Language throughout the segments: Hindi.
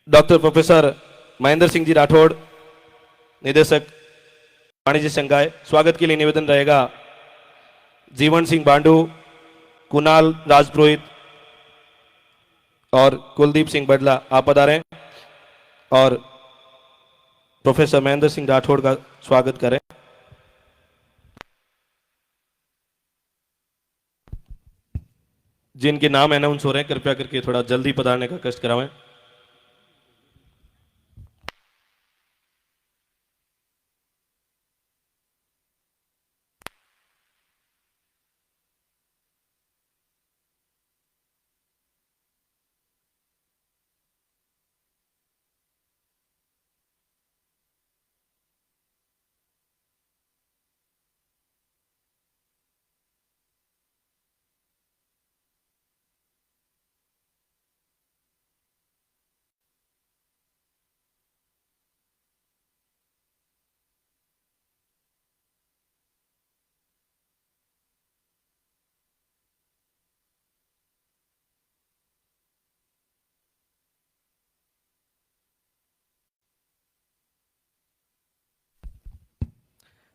डॉक्टर प्रोफेसर महेंद्र सिंह जी राठौड़, निदेशक वाणिज्य संकाय। स्वागत के लिए निवेदन रहेगा जीवन सिंह बांडू, कुणाल राजपुरोहित और कुलदीप सिंह बडला, आप पधारें और प्रोफेसर महेंद्र सिंह राठौड़ का स्वागत करें। जिनके नाम अनाउंस हो रहे हैं कृपया करके थोड़ा जल्दी पधारने का कष्ट करावें।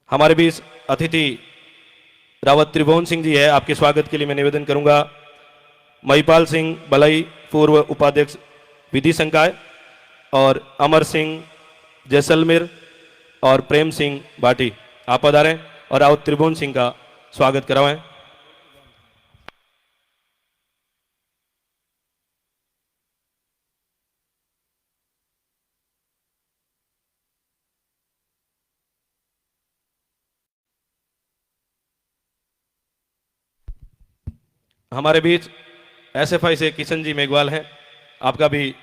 हमारे बीच अतिथि रावत त्रिभुवन सिंह जी है, आपके स्वागत के लिए मैं निवेदन करूंगा महिपाल सिंह बलई, पूर्व उपाध्यक्ष विधि संकाय, और अमर सिंह जैसलमेर और प्रेम सिंह भाटी, आप पधारें और रावत त्रिभुवन सिंह का स्वागत करावें। हमारे बीच एसएफआई से किशन जी मेघवाल हैं, आपका भी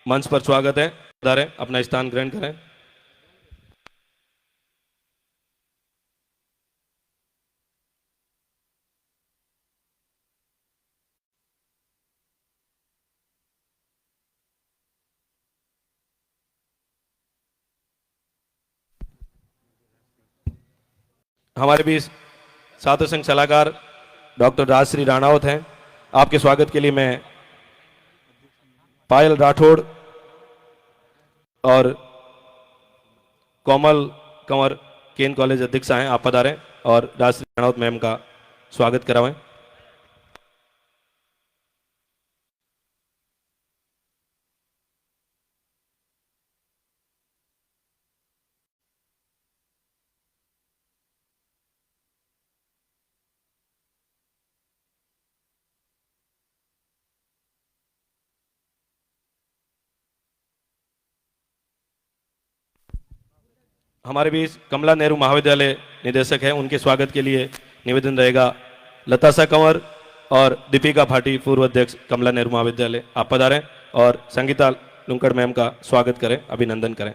मंच पर स्वागत है, पधारें, अपना स्थान ग्रहण करें। हमारे बीच साधु संघ सलाहकार डॉक्टर राजश्री राणावत हैं, आपके स्वागत के लिए मैं पायल राठौड़ और कोमल कंवर केन कॉलेज अध्यक्षा हैं, आप पधारें और राजश्री राणावत मैम का स्वागत करावें। हमारे बीच कमला नेहरू महाविद्यालय निदेशक है, उनके स्वागत के लिए निवेदन रहेगा लतासा कंवर और दीपिका भाटी, पूर्व अध्यक्ष कमला नेहरू महाविद्यालय, आप पधारें और संगीता लुंकड़ मैम का स्वागत करें, अभिनंदन करें।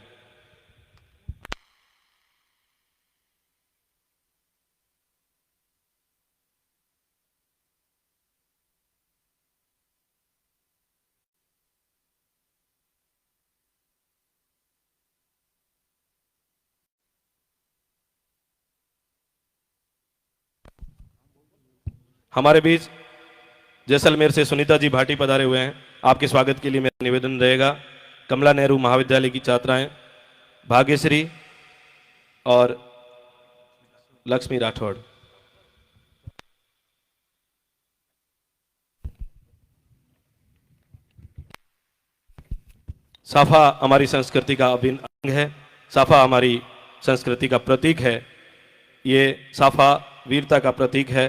हमारे बीच जैसलमेर से सुनीता जी भाटी पधारे हुए हैं, आपके स्वागत के लिए मेरा निवेदन रहेगा कमला नेहरू महाविद्यालय की छात्राएं भाग्यश्री और लक्ष्मी राठौड़। साफा हमारी संस्कृति का अभिन्न अंग है, साफा हमारी संस्कृति का प्रतीक है, ये साफा वीरता का प्रतीक है।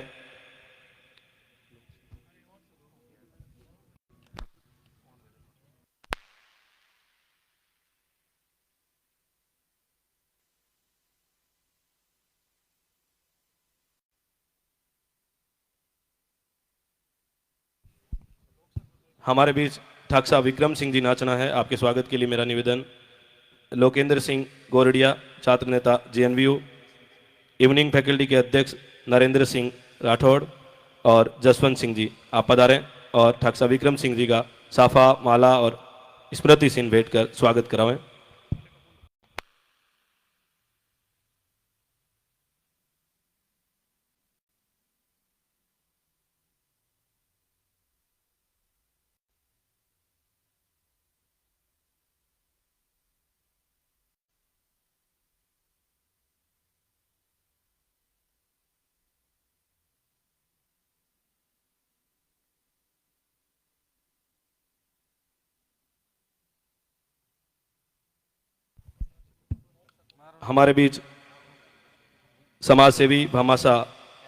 हमारे बीच ठाकसा विक्रम सिंह जी नाचना है, आपके स्वागत के लिए मेरा निवेदन लोकेंद्र सिंह गोरडिया, छात्र नेता जेएनवीयू, इवनिंग फैकल्टी के अध्यक्ष नरेंद्र सिंह राठौड़ और जसवंत सिंह जी, आप पधारें और ठाकसा विक्रम सिंह जी का साफा माला और स्मृति चिन्ह भेंट कर स्वागत करावें। हमारे बीच समाज सेवी भामाशाह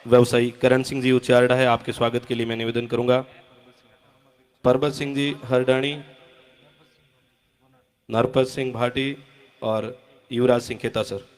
व्यवसायी करण सिंह जी उच्चारण है, आपके स्वागत के लिए मैं निवेदन करूंगा। परबत सिंह जी हरडाणी, नरपत सिंह भाटी और युवराज सिंह खेता सर।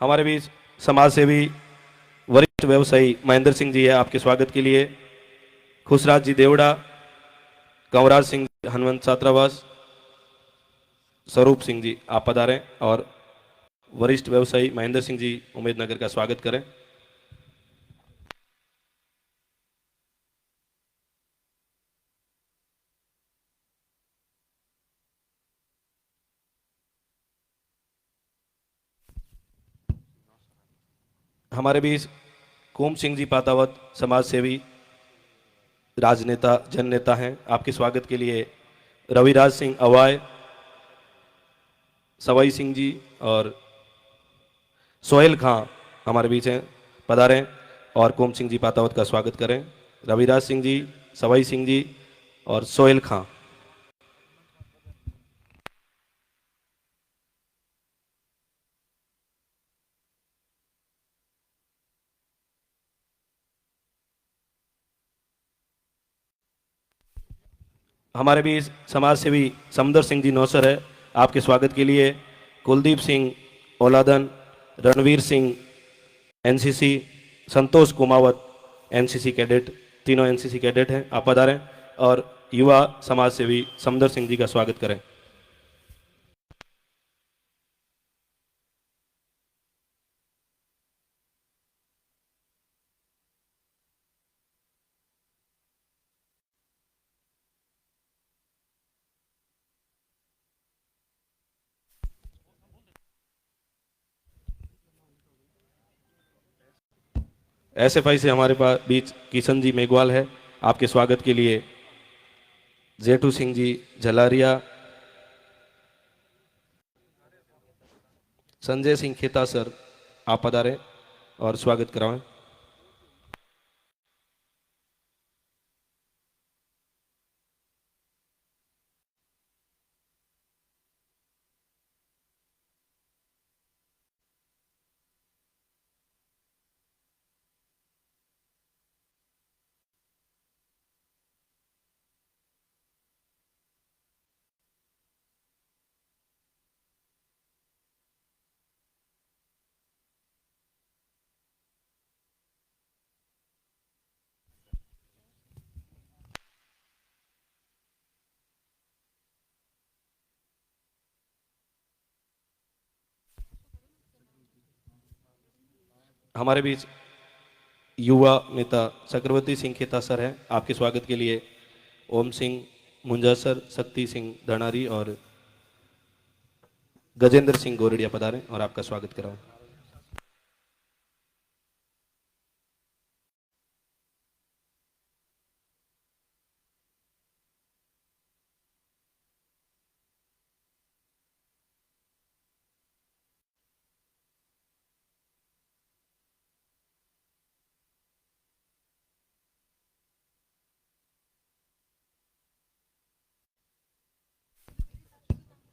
हमारे बीच समाज सेवी वरिष्ठ व्यवसायी महेंद्र सिंह जी है, आपके स्वागत के लिए। खुशराज जी देवड़ा, कंवराज सिंह हनुमंत छात्रावास, स्वरूप सिंह जी आप पधारें और वरिष्ठ व्यवसायी महेंद्र सिंह जी उम्मेदनगर का स्वागत करें। हमारे बीच कुम सिंह जी पातावत समाज सेवी राजनेता जननेता हैं, आपके स्वागत के लिए रविराज सिंह अवाय, सवाई सिंह जी और सोहेल खां हमारे बीच हैं, पधारें और कुम सिंह जी पातावत का स्वागत करें। रविराज सिंह जी, सवाई सिंह जी और सोहेल खां। हमारे बीच समाज सेवी समदर सिंह जी नौसर है, आपके स्वागत के लिए कुलदीप सिंह औलादन, रणवीर सिंह एनसीसी, संतोष कुमावत एनसीसी कैडेट, तीनों एनसीसी कैडेट हैं, आप पधारें और युवा समाज सेवी समदर सिंह जी का स्वागत करें। एसएफआई से हमारे पास बीच किशन जी मेघवाल है, आपके स्वागत के लिए जेठू सिंह जी झलारिया, संजय सिंह खेता सर आप पधारें और स्वागत कराएं। हमारे बीच युवा नेता चक्रवर्ती सिंह खेता सर हैं, आपके स्वागत के लिए ओम सिंह मुंजा सर, शक्ति सिंह धनारी और गजेंद्र सिंह गोरडिया पधारें और आपका स्वागत कराएं।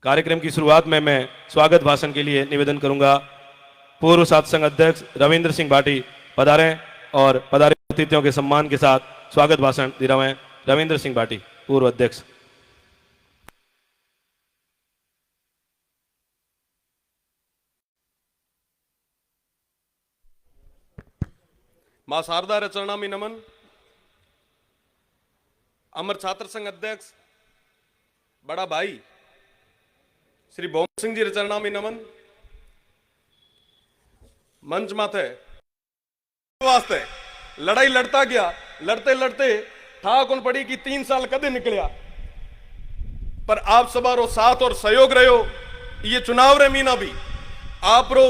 कार्यक्रम की शुरुआत में मैं स्वागत भाषण के लिए निवेदन करूंगा। पूर्व सातसंग अध्यक्ष रविंद्र सिंह भाटी पधारें और पधारे अतिथियों के सम्मान के साथ स्वागत भाषण दिलवाएं। रविंद्र सिंह भाटी पूर्व अध्यक्ष। मां शारदा रे चरणामी नमन। अमर छात्र संघ अध्यक्ष बड़ा भाई श्री भोम सिंह जी चरणा में नमन। मंच माथे वास्ते लड़ाई लड़ता गया, लड़ते लड़ते ठाक उन पड़ी कि 3 साल कदे निकलिया, पर आप सभा रो साथ और सहयोग रहो। ये चुनाव रे मीना भी आप रो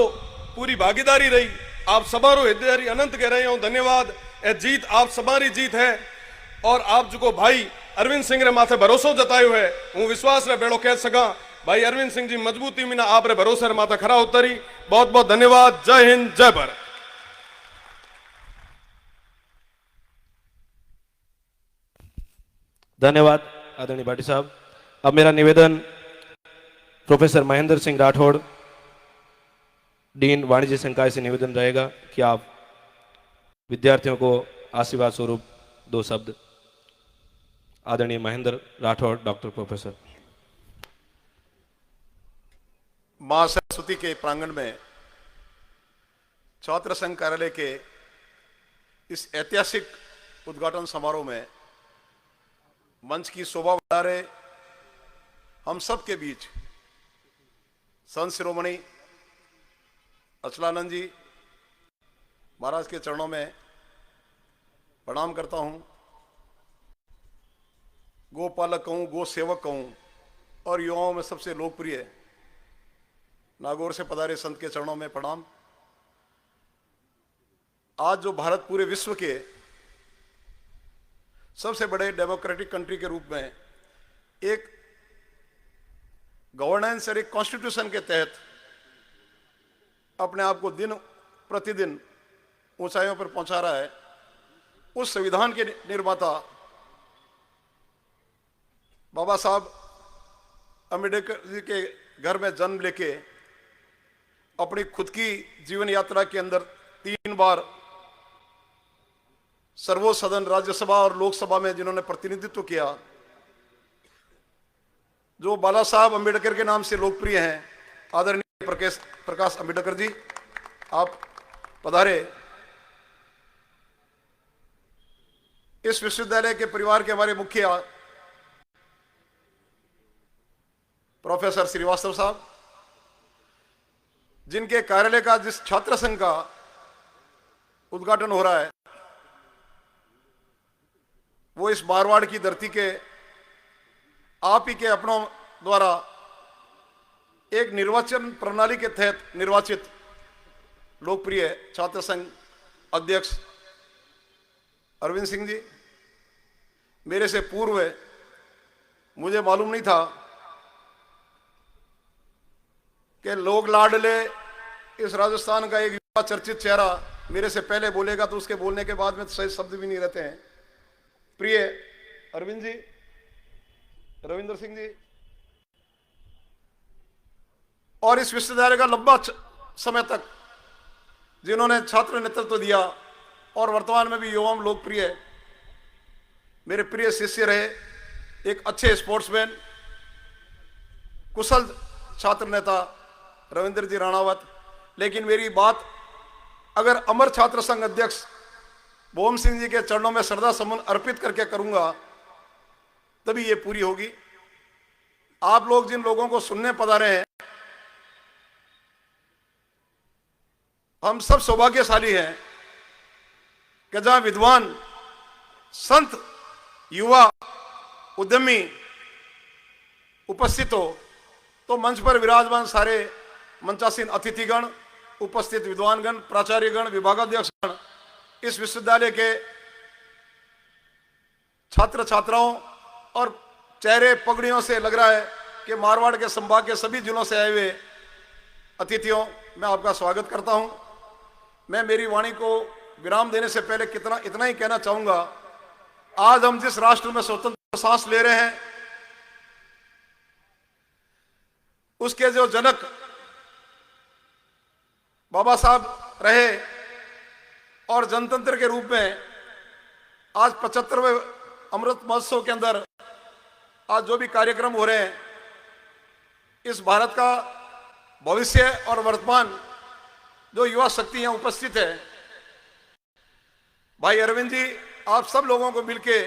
पूरी भागीदारी रही, आप सभा रो हिस्सेदारी अनंत कह रहे हो। धन्यवाद। यह जीत आप सभा री जीत है और आप जो भाई अरविंद सिंह रे माथे भरोसो जतायो है, हूँ विश्वास रे बेड़ो कह सका भाई अरविंद सिंह जी मजबूती मीना आप रे भरोसे रे माथे खरा उतरी। बहुत बहुत धन्यवाद। जय हिंद, जय भारत। धन्यवाद आदरणीय भाटी साहब। अब मेरा निवेदन प्रोफेसर महेंद्र सिंह राठौड़, डीन वाणिज्य संकाय से निवेदन रहेगा कि आप विद्यार्थियों को आशीर्वाद स्वरूप 2 शब्द। आदरणीय महेंद्र राठौड़, डॉक्टर प्रोफेसर। मां सरस्वती के प्रांगण में छात्र संघ कार्यालय के इस ऐतिहासिक उद्घाटन समारोह में मंच की शोभा बढ़ा रहे हम सब के बीच संत शिरोमणि अचलानंद जी महाराज के चरणों में प्रणाम करता हूं। गोपालक कहूं, गो सेवक कहूं और युवाओं में सबसे लोकप्रिय नागौर से पधारे संत के चरणों में प्रणाम। आज जो भारत पूरे विश्व के सबसे बड़े डेमोक्रेटिक कंट्री के रूप में एक गवर्नेंस और एक कॉन्स्टिट्यूशन के तहत अपने आप को दिन प्रतिदिन ऊंचाइयों पर पहुंचा रहा है, उस संविधान के निर्माता बाबा साहब अम्बेडकर जी के घर में जन्म लेके अपनी खुद की जीवन यात्रा के अंदर 3 बार सर्वोच्च सदन राज्यसभा और लोकसभा में जिन्होंने प्रतिनिधित्व किया, जो बाला साहब अम्बेडकर के नाम से लोकप्रिय हैं, आदरणीय प्रकाश अम्बेडकर जी, आप पधारे। इस विश्वविद्यालय के परिवार के हमारे मुखिया प्रोफेसर श्रीवास्तव साहब, जिनके कार्यालय का जिस छात्र संघ का उद्घाटन हो रहा है वो इस मारवाड़ की धरती के आप ही के अपनों द्वारा एक निर्वाचन प्रणाली के तहत निर्वाचित लोकप्रिय छात्र संघ अध्यक्ष अरविंद सिंह जी। मेरे से पूर्व मुझे मालूम नहीं था कि लोग लाडले इस राजस्थान का एक युवा चर्चित चेहरा मेरे से पहले बोलेगा तो उसके बोलने के बाद में तो सही शब्द भी नहीं रहते हैं। प्रिय अरविंद जी, रविंद्र सिंह जी, और इस विश्वविद्यालय का लंबा समय तक जिन्होंने छात्र नेतृत्व दिया और वर्तमान में भी युवाओं में लोकप्रिय मेरे प्रिय शिष्य रहे, एक अच्छे स्पोर्ट्समैन, कुशल छात्र नेता रविंद्र जी राणावत। लेकिन मेरी बात अगर अमर छात्र संघ अध्यक्ष भोम सिंह जी के चरणों में श्रद्धा सुमन अर्पित करके करूंगा तभी ये पूरी होगी। आप लोग जिन लोगों को सुनने पधारे हैं, हम सब सौभाग्यशाली हैं कि जहां विद्वान, संत, युवा, उद्यमी उपस्थित हो तो मंच पर विराजमान सारे मंचासीन अतिथिगण, उपस्थित विद्वानगण, प्राचार्यगण, विभागाध्यक्षगण, इस विश्वविद्यालय के छात्र छात्राओं और चेहरे पगड़ियों से लग रहा है कि मारवाड़ के संभाग के सभी जिलों से आए हुए अतिथियों, मैं आपका स्वागत करता हूं। मैं मेरी वाणी को विराम देने से पहले इतना ही कहना चाहूंगा, आज हम जिस राष्ट्र में स्वतंत्र सांस ले रहे हैं उसके जो जनक बाबा साहब रहे और जनतंत्र के रूप में आज 75वें अमृत महोत्सव के अंदर आज जो भी कार्यक्रम हो रहे हैं, इस भारत का भविष्य और वर्तमान जो युवा शक्ति यहां उपस्थित है, भाई अरविंद जी, आप सब लोगों को मिलके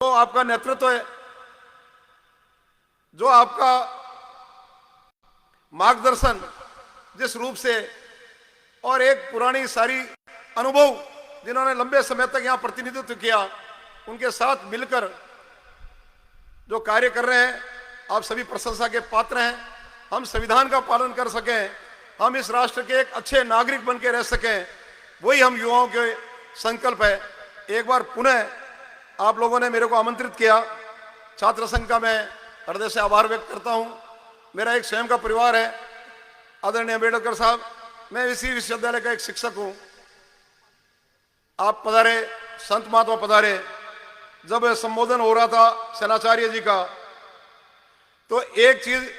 जो आपका नेतृत्व है, जो आपका मार्गदर्शन जिस रूप से, और एक पुरानी सारी अनुभव जिन्होंने लंबे समय तक यहां प्रतिनिधित्व किया, उनके साथ मिलकर जो कार्य कर रहे हैं, आप सभी प्रशंसा के पात्र हैं। हम संविधान का पालन कर सकें, हम इस राष्ट्र के एक अच्छे नागरिक बन के रह सकें, वही हम युवाओं के संकल्प है। एक बार पुनः आप लोगों ने मेरे को आमंत्रित किया, छात्र संघ का मैं हृदय से आभार व्यक्त करता हूं। मेरा एक स्वयं का परिवार है, आदरणीय अम्बेडकर साहब, मैं इसी विश्वविद्यालय का एक शिक्षक हूं। आप पधारे, संत महात्मा पधारे, जब संबोधन हो रहा था सेनाचार्य जी का, तो एक चीज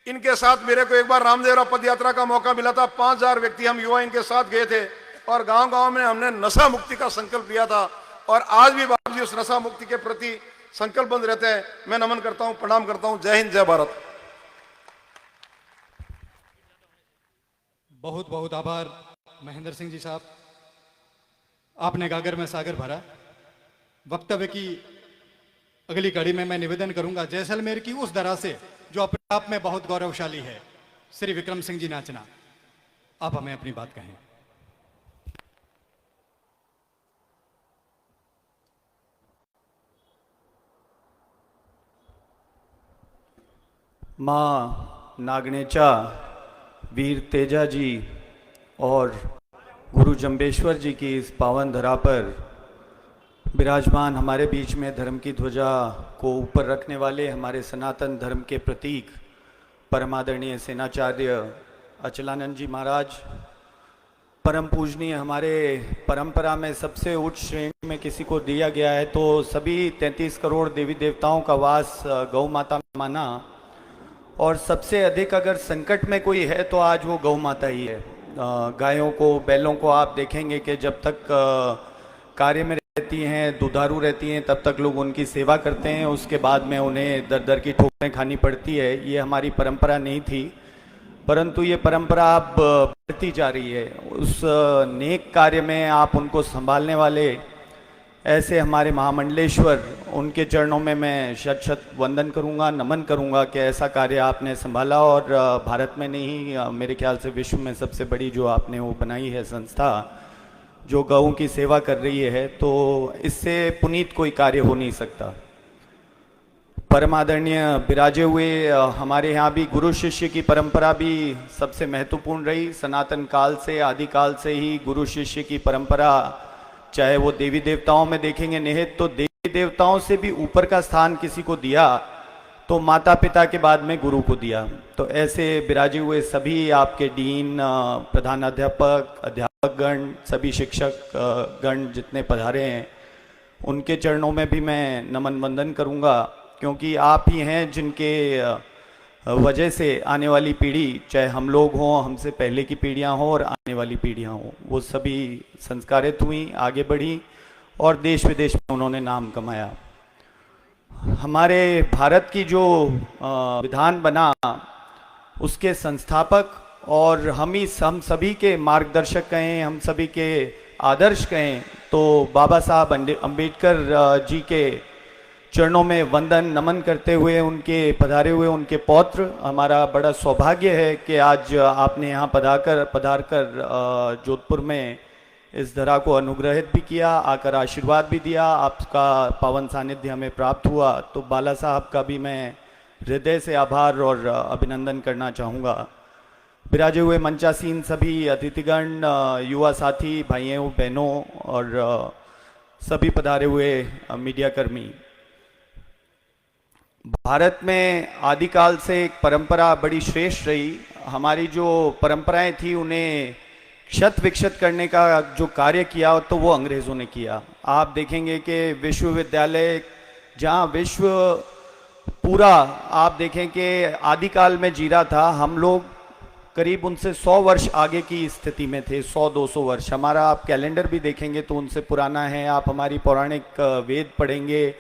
इनके साथ मेरे को एक बार रामदेवरा पद यात्रा का मौका मिला था। 5000 व्यक्ति हम युवा इनके साथ गए थे और गांव-गांव में हमने नशा मुक्ति का संकल्प लिया था, और आज भी बाबू जी उस नशा मुक्ति के प्रति संकल्पबद्ध रहते हैं। मैं नमन करता हूं, प्रणाम करता हूं। जय हिंद, जय भारत। बहुत बहुत आभार महेंद्र सिंह जी साहब, आपने गागर में सागर भरा। वक्तव्य की अगली कड़ी में मैं निवेदन करूंगा जैसलमेर की उस धरा से जो अपने आप में बहुत गौरवशाली है, श्री विक्रम सिंह जी नाचना। आप हमें अपनी बात कहें। माँ नागणेचा, वीर तेजा जी और गुरु जंबेश्वर जी की इस पावन धरा पर विराजमान हमारे बीच में धर्म की ध्वजा को ऊपर रखने वाले हमारे सनातन धर्म के प्रतीक परमादरणीय सेनाचार्य अचलानंद जी महाराज, परम पूजनीय, हमारे परंपरा में सबसे उच्च श्रेणी में किसी को दिया गया है तो सभी 33 करोड़ देवी देवताओं का वास गौ माता में माना, और सबसे अधिक अगर संकट में कोई है तो आज वो गौ माता ही है। गायों को, बैलों को आप देखेंगे कि जब तक कार्य में रहती हैं, दुधारू रहती हैं, तब तक लोग उनकी सेवा करते हैं, उसके बाद में उन्हें दर दर की ठोकरें खानी पड़ती है। ये हमारी परंपरा नहीं थी, परंतु ये परंपरा अब बढ़ती जा रही है। उस नेक कार्य में आप उनको संभालने वाले ऐसे हमारे महामंडलेश्वर, उनके चरणों में मैं शत शत वंदन करूंगा, नमन करूंगा कि ऐसा कार्य आपने संभाला, और भारत में नहीं, मेरे ख्याल से विश्व में सबसे बड़ी जो आपने वो बनाई है संस्था, जो गऊ की सेवा कर रही है, तो इससे पुनीत कोई कार्य हो नहीं सकता। परमादरणीय विराजे हुए हमारे यहाँ भी गुरु शिष्य की परंपरा भी सबसे महत्वपूर्ण रही। सनातन काल से, आदिकाल से ही गुरु शिष्य की परंपरा, चाहे वो देवी देवताओं में देखेंगे निहित, तो देवी देवताओं से भी ऊपर का स्थान किसी को दिया तो माता पिता के बाद में गुरु को दिया। तो ऐसे विराजे हुए सभी आपके डीन, प्रधानाध्यापक, अध्यापकगण, सभी शिक्षक गण जितने पधारे हैं, उनके चरणों में भी मैं नमन वंदन करूंगा, क्योंकि आप ही हैं जिनके वजह से आने वाली पीढ़ी, चाहे हम लोग हों, हमसे पहले की पीढ़ियां हों और आने वाली पीढ़ियां हों, वो सभी संस्कारित हुई, आगे बढ़ी और देश विदेश में उन्होंने नाम कमाया। हमारे भारत की जो विधान बना, उसके संस्थापक और हम सभी के मार्गदर्शक कहें, हम सभी के आदर्श कहें, तो बाबा साहब अम्बेडकर जी के चरणों में वंदन नमन करते हुए, उनके पधारे हुए उनके पौत्र, हमारा बड़ा सौभाग्य है कि आज आपने यहाँ पधार कर जोधपुर में इस धरा को अनुग्रहित भी किया, आकर आशीर्वाद भी दिया, आपका पावन सानिध्य हमें प्राप्त हुआ। तो बाला साहब का भी मैं हृदय से आभार और अभिनंदन करना चाहूँगा। विराजे हुए मंचासीन सभी अतिथिगण, युवा साथी, भाइयों बहनों और सभी पधारे हुए मीडिया कर्मी, भारत में आदिकाल से एक परंपरा बड़ी श्रेष्ठ रही। हमारी जो परंपराएं थी उन्हें क्षत विक्षत करने का जो कार्य किया तो वो अंग्रेज़ों ने किया। आप देखेंगे कि विश्वविद्यालय, जहाँ विश्व पूरा आप देखें कि आदिकाल में जी रहा था, हम लोग करीब उनसे 100 वर्ष आगे की स्थिति में थे, 100-200 वर्ष। हमारा आप कैलेंडर भी देखेंगे तो उनसे पुराना है। आप हमारी पौराणिक वेद पढ़ेंगे,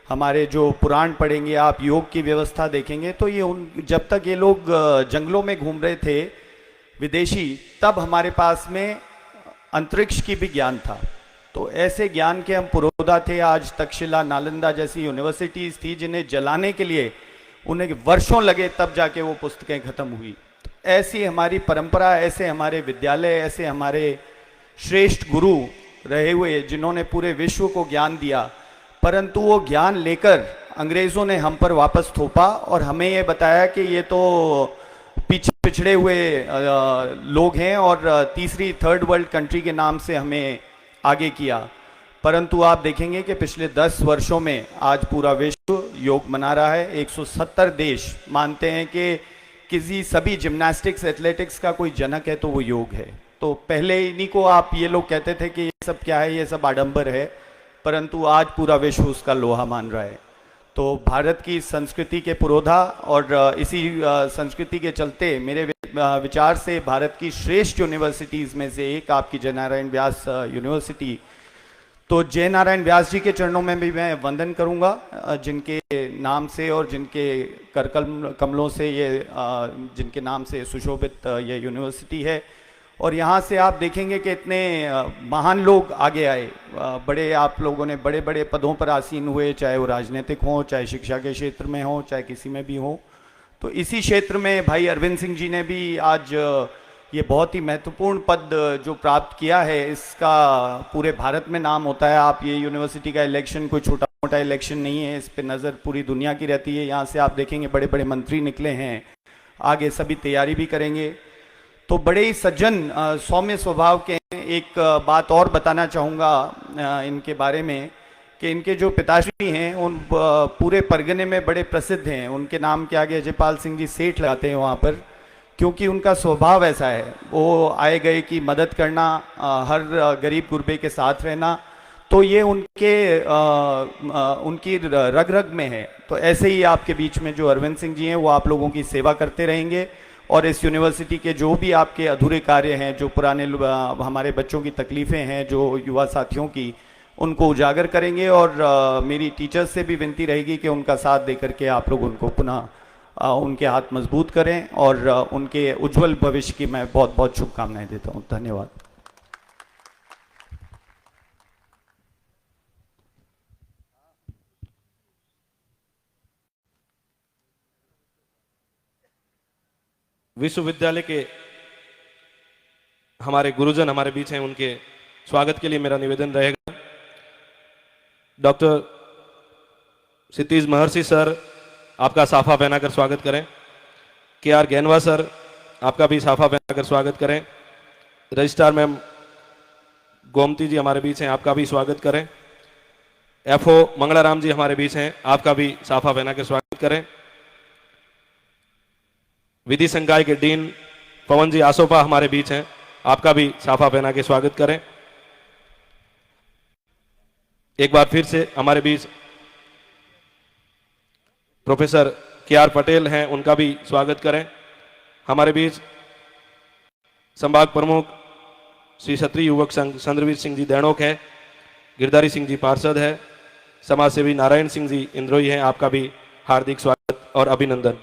हमारे जो पुराण पढ़ेंगे, आप योग की व्यवस्था देखेंगे, तो ये जब तक ये लोग जंगलों में घूम रहे थे विदेशी, तब हमारे पास में अंतरिक्ष की भी ज्ञान था। तो ऐसे ज्ञान के हम पुरोधा थे। आज तक्षशिला, नालंदा जैसी यूनिवर्सिटीज थी जिन्हें जलाने के लिए उन्हें वर्षों लगे, तब जाके वो पुस्तकें खत्म हुई। ऐसी हमारी परंपरा, ऐसे हमारे विद्यालय, ऐसे हमारे श्रेष्ठ गुरु रहे हुए जिन्होंने पूरे विश्व को ज्ञान दिया, परंतु वो ज्ञान लेकर अंग्रेजों ने हम पर वापस थोपा और हमें ये बताया कि ये तो पिछड़े हुए लोग हैं और तीसरी, थर्ड वर्ल्ड कंट्री के नाम से हमें आगे किया। परंतु आप देखेंगे कि पिछले 10 वर्षों में आज पूरा विश्व योग मना रहा है। 170 देश मानते हैं कि किसी सभी जिम्नास्टिक्स, एथलेटिक्स का कोई जनक है तो वो योग है। तो पहले इन्हीं को आप ये लोग कहते थे कि ये सब क्या है, ये सब आडंबर है, परंतु आज पूरा विश्व उसका लोहा मान रहा है। तो भारत की संस्कृति के पुरोधा और इसी संस्कृति के चलते मेरे विचार से भारत की श्रेष्ठ यूनिवर्सिटीज़ में से एक आपकी जय नारायण व्यास यूनिवर्सिटी। तो जय नारायण व्यास जी के चरणों में भी मैं वंदन करूंगा, जिनके नाम से और जिनके कर कमलों से ये जिनके नाम से सुशोभित ये यूनिवर्सिटी है। और यहाँ से आप देखेंगे कि इतने महान लोग आगे आए, बड़े आप लोगों ने बड़े बड़े पदों पर आसीन हुए, चाहे वो राजनीतिक हों, चाहे शिक्षा के क्षेत्र में हो, चाहे किसी में भी हो। तो इसी क्षेत्र में भाई अरविंद सिंह जी ने भी आज ये बहुत ही महत्वपूर्ण पद जो प्राप्त किया है, इसका पूरे भारत में नाम होता है। आप ये यूनिवर्सिटी का इलेक्शन कोई छोटा मोटा इलेक्शन नहीं है, इस पे नज़र पूरी दुनिया की रहती है। यहाँ से आप देखेंगे बड़े बड़े मंत्री निकले हैं, आगे सभी तैयारी भी करेंगे। तो बड़े ही सज्जन सौम्य स्वभाव के हैं। एक बात और बताना चाहूँगा इनके बारे में कि इनके जो पिताश्री हैं उन पूरे परगने में बड़े प्रसिद्ध हैं। उनके नाम के आगे अजयपाल सिंह जी सेठ लगाते हैं वहाँ पर, क्योंकि उनका स्वभाव ऐसा है। वो आए गए की मदद करना, हर गरीब गुरबे के साथ रहना, तो ये उनकी रग रग में है। तो ऐसे ही आपके बीच में जो अरविंद सिंह जी हैं वो आप लोगों की सेवा करते रहेंगे और इस यूनिवर्सिटी के जो भी आपके अधूरे कार्य हैं, जो पुराने हमारे बच्चों की तकलीफ़ें हैं, जो युवा साथियों की, उनको उजागर करेंगे। और मेरी टीचर्स से भी विनती रहेगी कि उनका साथ देकर के आप लोग उनको पुनः उनके हाथ मजबूत करें और उनके उज्जवल भविष्य की मैं बहुत बहुत शुभकामनाएं देता हूं। धन्यवाद। विश्वविद्यालय के हमारे गुरुजन हमारे बीच हैं, उनके स्वागत के लिए मेरा निवेदन रहेगा। डॉक्टर क्षितिज महर्षि सर, आपका साफा पहनाकर स्वागत करें। KR गैनवा सर, आपका भी साफा पहनाकर स्वागत करें। रजिस्ट्रार मैम गोमती जी हमारे बीच हैं, आपका भी स्वागत करें। FO मंगलाराम जी हमारे बीच हैं, आपका भी साफा पहनाकर स्वागत करें। विधि संकाय के डीन पवन जी आसोपा हमारे बीच हैं, आपका भी साफा पहना के स्वागत करें। एक बार फिर से हमारे बीच प्रोफेसर KR पटेल हैं, उनका भी स्वागत करें। हमारे बीच संभाग प्रमुख श्री क्षत्रिय युवक संघ चंद्रवीर सिंह जी दैणोक है, गिरधारी सिंह जी पार्षद है, समाज सेवी नारायण सिंह जी इंद्रोई हैं, आपका भी हार्दिक स्वागत और अभिनंदन।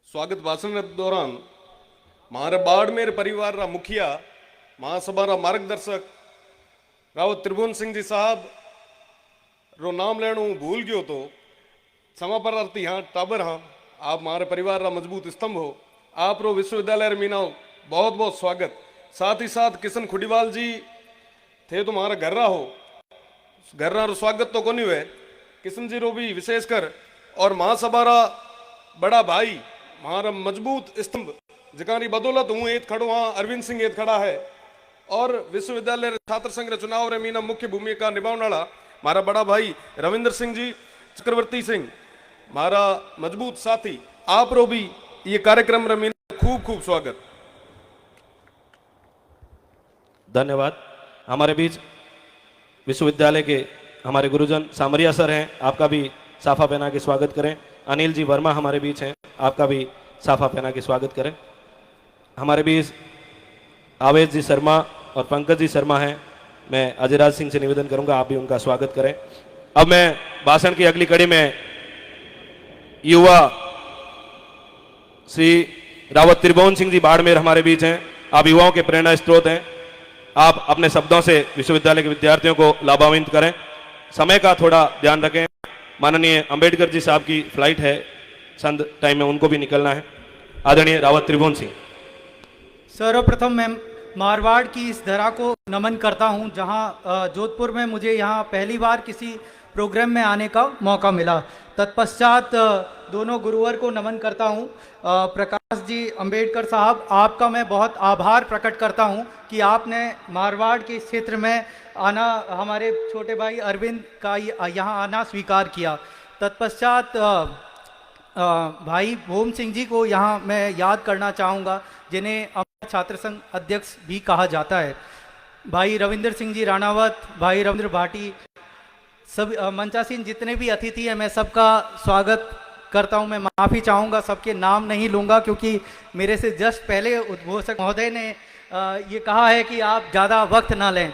स्वागत भाषण के दौरान मारे बाड़मेर परिवार रा मुखिया, महासभा रा मार्गदर्शक रावत त्रिभुवन सिंह जी साहब रो नाम लेना भूल गयो तो क्षमा प्रार्थी। हाँ टाबर, हाँ आप हमारे परिवार रा मजबूत स्तंभ हो। आप रो विश्वविद्यालय मीना बहुत बहुत स्वागत। साथ ही साथ किशन खुडीवाल जी थे, तुम्हारा घर रा हो, घर रा स्वागत तो कोनी हुए। किशन जी रो भी विशेषकर, और महासभा रा बड़ा भाई, हमारा मजबूत स्तंभ जिकारी बदौलत हूँ एत खड़ो, हाँ अरविंद सिंह एत खड़ा है। और विश्वविद्यालय छात्र संघ चुनाव रे मीना मुख्य भूमिका निभाने वाला हमारा बड़ा भाई रविंद्र सिंह जी चक्रवर्ती सिंह, हमारा मजबूत साथी। आप रो भी ये कार्यक्रम रे मीना खूब खूब स्वागत। धन्यवाद। हमारे बीच विश्वविद्यालय के हमारे गुरुजन सामरिया सर हैं, आपका भी साफा पहना के स्वागत करें। अनिल जी वर्मा हमारे बीच हैं, आपका भी साफा पहना के स्वागत करें। हमारे बीच आवेश जी शर्मा और पंकज जी शर्मा हैं, मैं अजयराज सिंह से निवेदन करूंगा आप भी उनका स्वागत करें। अब मैं भाषण की अगली कड़ी में युवा श्री रावत त्रिभुवन सिंह जी बाड़मेर हमारे बीच हैं। आप युवाओं के प्रेरणा स्रोत हैं। आप अपने शब्दों से विश्वविद्यालय के विद्यार्थियों को लाभान्वित करें। समय का थोड़ा ध्यान रखें। माननीय अंबेडकर जी साहब की फ्लाइट है, चंद टाइम में उनको भी निकलना है। आदरणीय रावत त्रिभुवन सिंह। सर्वप्रथम मैं मारवाड़ की इस धरा को नमन करता हूं, जहां जोधपुर में मुझे यहां पहली बार किसी प्रोग्राम में आने का मौका मिला। तत्पश्चात दोनों गुरुवर को नमन करता हूं। प्रकाश जी अंबेडकर साहब, आपका मैं बहुत आभार प्रकट करता हूं कि आपने मारवाड़ के इस क्षेत्र में आना, हमारे छोटे भाई अरविंद का यहाँ आना स्वीकार किया। तत्पश्चात भाई भूम सिंह जी को यहाँ मैं याद करना चाहूँगा, जिन्हें अमर छात्र संघ अध्यक्ष भी कहा जाता है। भाई रविंद्र सिंह जी राणावत, भाई रविंद्र भाटी, सब मंचासीन जितने भी अतिथि हैं, मैं सबका स्वागत करता हूं। मैं माफ़ी चाहूँगा, सबके नाम नहीं लूँगा क्योंकि मेरे से जस्ट पहले उद्घोषक महोदय ने ये कहा है कि आप ज़्यादा वक्त ना लें।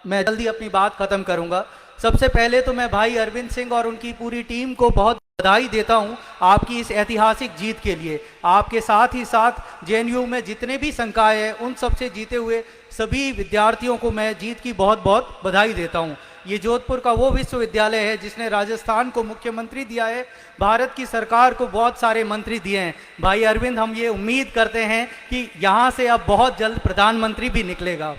मैं जल्दी अपनी बात ख़त्म करूँगा। सबसे पहले तो मैं भाई अरविंद सिंह और उनकी पूरी टीम को बहुत बधाई देता हूं आपकी इस ऐतिहासिक जीत के लिए। आपके साथ ही साथ जेएनयू में जितने भी संकाय हैं उन सबसे जीते हुए सभी विद्यार्थियों को मैं जीत की बहुत बहुत बधाई देता हूं। ये जोधपुर का वो विश्वविद्यालय है जिसने राजस्थान को मुख्यमंत्री दिया है, भारत की सरकार को बहुत सारे मंत्री दिए हैं। भाई अरविंद, हम ये उम्मीद करते हैं कि यहाँ से अब बहुत जल्द प्रधानमंत्री भी निकलेगा।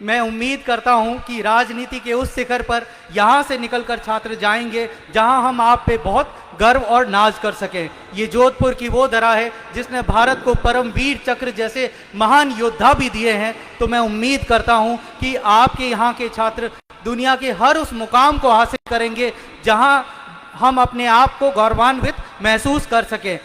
मैं उम्मीद करता हूं कि राजनीति के उस शिखर पर यहाँ से निकलकर छात्र जाएंगे जहां हम आप पे बहुत गर्व और नाज कर सकें। ये जोधपुर की वो धरा है जिसने भारत को परमवीर चक्र जैसे महान योद्धा भी दिए हैं। तो मैं उम्मीद करता हूं कि आपके यहाँ के छात्र दुनिया के हर उस मुकाम को हासिल करेंगे जहां हम अपने आप को गौरवान्वित महसूस कर सकें।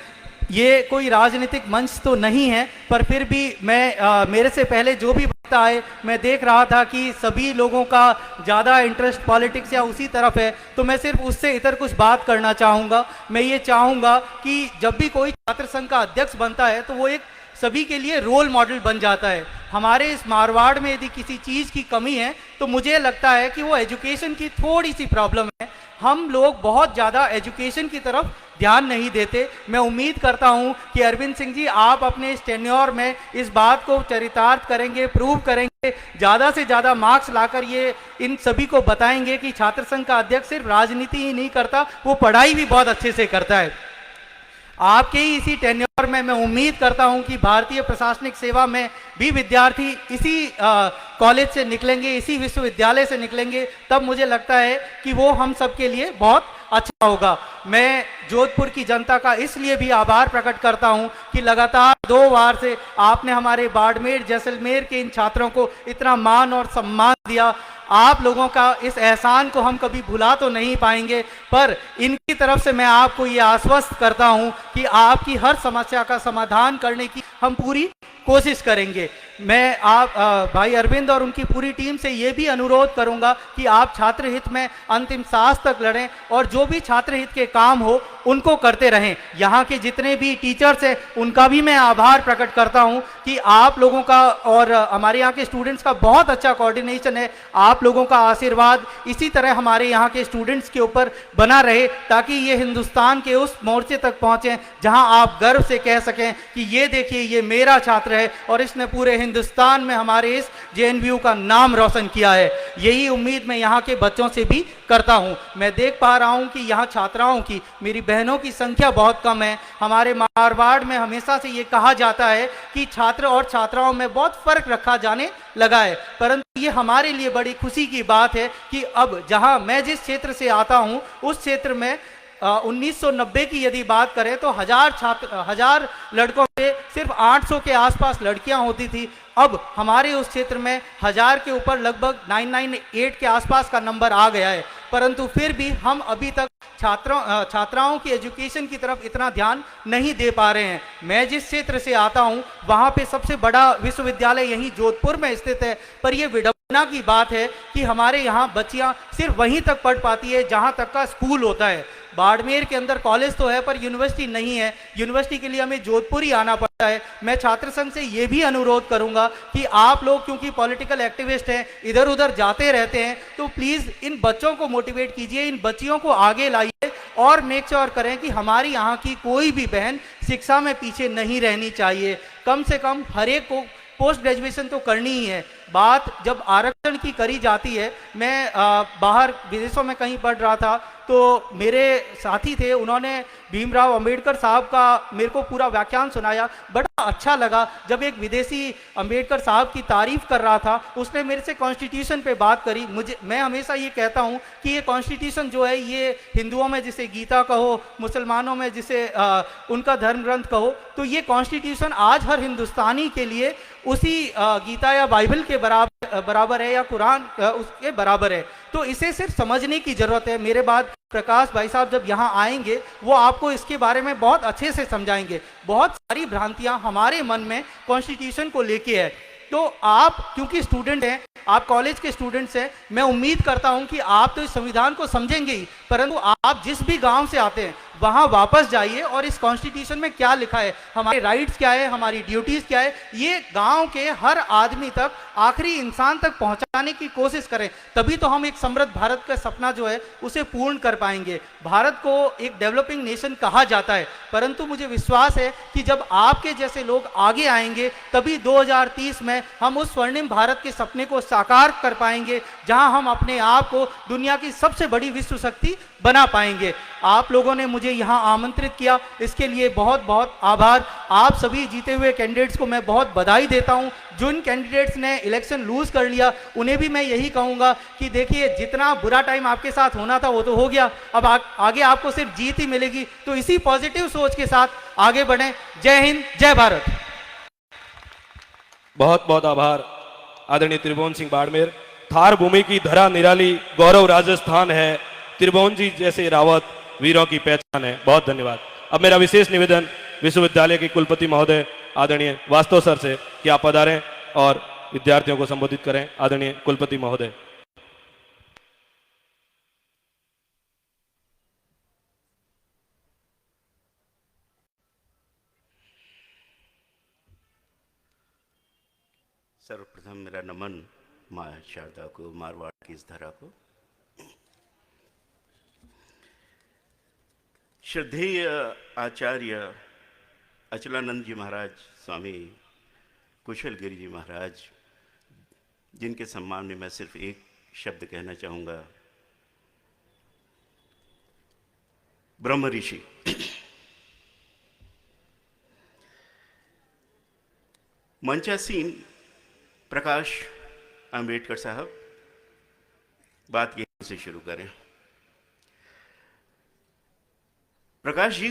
ये कोई राजनीतिक मंच तो नहीं है, पर फिर भी मैं मेरे से पहले जो भी वक्ता आए, मैं देख रहा था कि सभी लोगों का ज़्यादा इंटरेस्ट पॉलिटिक्स या उसी तरफ है, तो मैं सिर्फ उससे इधर कुछ बात करना चाहूँगा। मैं ये चाहूँगा कि जब भी कोई छात्र संघ का अध्यक्ष बनता है तो वो एक सभी के लिए रोल मॉडल बन जाता है। हमारे इस मारवाड़ में यदि किसी चीज़ की कमी है तो मुझे लगता है कि वो एजुकेशन की थोड़ी सी प्रॉब्लम है। हम लोग बहुत ज़्यादा एजुकेशन की तरफ ध्यान नहीं देते। मैं उम्मीद करता हूं कि अरविंद सिंह जी आप अपने इस टेन्योर में इस बात को चरितार्थ करेंगे, प्रूव करेंगे, ज़्यादा से ज़्यादा मार्क्स लाकर ये इन सभी को बताएंगे कि छात्र संघ का अध्यक्ष सिर्फ राजनीति ही नहीं करता, वो पढ़ाई भी बहुत अच्छे से करता है। आपके ही इसी टेन्योर में मैं उम्मीद करता हूं कि भारतीय प्रशासनिक सेवा में भी विद्यार्थी इसी कॉलेज से निकलेंगे, इसी विश्वविद्यालय से निकलेंगे, तब मुझे लगता है कि वो हम सब के लिए बहुत अच्छा होगा। मैं जोधपुर की जनता का इसलिए भी आभार प्रकट करता हूं कि लगातार 2 बार से आपने हमारे बाड़मेर जैसलमेर के इन छात्रों को इतना मान और सम्मान दिया। आप लोगों का इस एहसान को हम कभी भुला तो नहीं पाएंगे, पर इनकी तरफ से मैं आपको ये आश्वस्त करता हूं कि आपकी हर समस्या का समाधान करने की हम पूरी कोशिश करेंगे। मैं आप भाई अरविंद और उनकी पूरी टीम से ये भी अनुरोध करूंगा कि आप छात्र हित में अंतिम सांस तक लड़ें और जो भी छात्र हित के काम हो उनको करते रहें। यहाँ के जितने भी टीचर्स हैं उनका भी मैं आभार प्रकट करता हूँ कि आप लोगों का और हमारे यहाँ के स्टूडेंट्स का बहुत अच्छा कोऑर्डिनेशन है। आप लोगों का आशीर्वाद इसी तरह हमारे यहाँ के स्टूडेंट्स के ऊपर बना रहे ताकि ये हिंदुस्तान के उस मोर्चे तक पहुँचें जहाँ आप गर्व से कह सकें कि ये देखिए ये मेरा छात्र है और इसने पूरे हिंदुस्तान में हमारे इस जेएनयू का नाम रोशन किया है। यही उम्मीद मैं यहाँ के बच्चों से भी करता हूँ। मैं देख पा रहा हूँ कि यहाँ छात्राओं की, मेरी बहनों की संख्या बहुत कम है। हमारे मारवाड़ में हमेशा से ये कहा जाता है कि छात्र और छात्राओं में बहुत फर्क रखा जाने लगा है, परंतु ये हमारे लिए बड़ी खुशी की बात है कि अब जहाँ मैं जिस क्षेत्र से आता हूँ उस क्षेत्र में 1990 की यदि बात करें तो 1000 लड़कों में सिर्फ 800 के आसपास लड़कियां होती थी। अब हमारे उस क्षेत्र में 1000 के ऊपर लगभग 998 के आसपास का नंबर आ गया है, परंतु फिर भी हम अभी तक छात्राओं की एजुकेशन की तरफ इतना ध्यान नहीं दे पा रहे हैं। मैं जिस क्षेत्र से आता हूं वहां पे सबसे बड़ा विश्वविद्यालय यहीं जोधपुर में स्थित है, पर यह विडंबना की बात है कि हमारे यहाँ बच्चियां सिर्फ वहीं तक पढ़ पाती है जहां तक का स्कूल होता है। बाड़मेर के अंदर कॉलेज तो है पर यूनिवर्सिटी नहीं है, यूनिवर्सिटी के लिए हमें जोधपुर ही आना पड़ता है। मैं छात्र संघ से ये भी अनुरोध करूंगा कि आप लोग क्योंकि पॉलिटिकल एक्टिविस्ट हैं, इधर उधर जाते रहते हैं, तो प्लीज इन बच्चों को मोटिवेट कीजिए, इन बच्चियों को आगे लाइए और मेक श्योर करें कि हमारी यहाँ की कोई भी बहन शिक्षा में पीछे नहीं रहनी चाहिए। कम से कम हर एक को पोस्ट ग्रेजुएशन तो करनी ही है। बात जब आरक्षण की करी जाती है, मैं बाहर विदेशों में कहीं पढ़ रहा था तो मेरे साथी थे, उन्होंने भीमराव अंबेडकर साहब का मेरे को पूरा व्याख्यान सुनाया। बड़ा अच्छा लगा जब एक विदेशी अंबेडकर साहब की तारीफ कर रहा था, उसने मेरे से कॉन्स्टिट्यूशन पे बात करी। मैं हमेशा ये कहता हूँ कि ये कॉन्स्टिट्यूशन जो है, ये हिंदुओं में जिसे गीता कहो, मुसलमानों में जिसे उनका धर्म ग्रंथ कहो, तो ये कॉन्स्टिट्यूशन आज हर हिंदुस्तानी के लिए उसी गीता या बाइबल के बराबर है या कुरान उसके बराबर है। तो इसे सिर्फ समझने की जरूरत है। मेरे बाद प्रकाश भाई साहब जब यहाँ आएंगे वो आपको इसके बारे में बहुत अच्छे से समझाएंगे। बहुत सारी भ्रांतियां हमारे मन में कॉन्स्टिट्यूशन को लेके है। तो आप क्योंकि स्टूडेंट हैं, आप कॉलेज के स्टूडेंट्स हैं, मैं उम्मीद करता हूं कि आप तो इस संविधान को समझेंगे ही, परंतु आप जिस भी गांव से आते हैं वहां वापस जाइए और इस कॉन्स्टिट्यूशन में क्या लिखा है, हमारे राइट्स क्या है, हमारी ड्यूटीज क्या है, ये गांव के हर आदमी तक, आखिरी इंसान तक पहुंचाने की कोशिश करें। तभी तो हम एक समृद्ध भारत का सपना जो है उसे पूर्ण कर पाएंगे। भारत को एक डेवलपिंग नेशन कहा जाता है, परंतु मुझे विश्वास है कि जब आपके जैसे लोग आगे आएंगे तभी 2030 में हम उस स्वर्णिम भारत के सपने को साकार कर पाएंगे, जहां हम अपने आप को दुनिया की सबसे बड़ी विश्व शक्ति बना पाएंगे। आप लोगों ने मुझे यहां आमंत्रित किया, इसके लिए बहुत बहुत आभार। आप सभी जीते हुए कैंडिडेट्स को मैं बहुत बधाई देता हूं। जिन कैंडिडेट्स ने इलेक्शन लूज कर लिया उन्हें भी मैं यही कहूंगा कि देखिए, जितना बुरा टाइम आपके साथ होना था वो तो हो गया, अब आगे आपको सिर्फ जीत ही मिलेगी। तो इसी पॉजिटिव सोच के साथ आगे बढ़ें। जय हिंद, जय भारत। बहुत बहुत आभार आदरणीय त्रिभुवन सिंह बाड़मेर। थार भूमि की धरा निराली, गौरव राजस्थान है, त्रिभुवन जी जैसे रावत वीरों की पहचान है। बहुत धन्यवाद। अब मेरा विशेष निवेदन विश्वविद्यालय के कुलपति महोदय आदरणीय वास्तव सर से कि आप पधारें और विद्यार्थियों को संबोधित करें। आदरणीय कुलपति महोदय। सर्वप्रथम मेरा नमन माँ शारदा को, मारवाड़ की इस धरा को। श्रद्धेय आचार्य अचलानंद जी महाराज, स्वामी कुशल गिरि जी महाराज, जिनके सम्मान में मैं सिर्फ एक शब्द कहना चाहूँगा, ब्रह्म ऋषि। मंचासीन प्रकाश अंबेडकर साहब, बात यहीं से शुरू करें। प्रकाश जी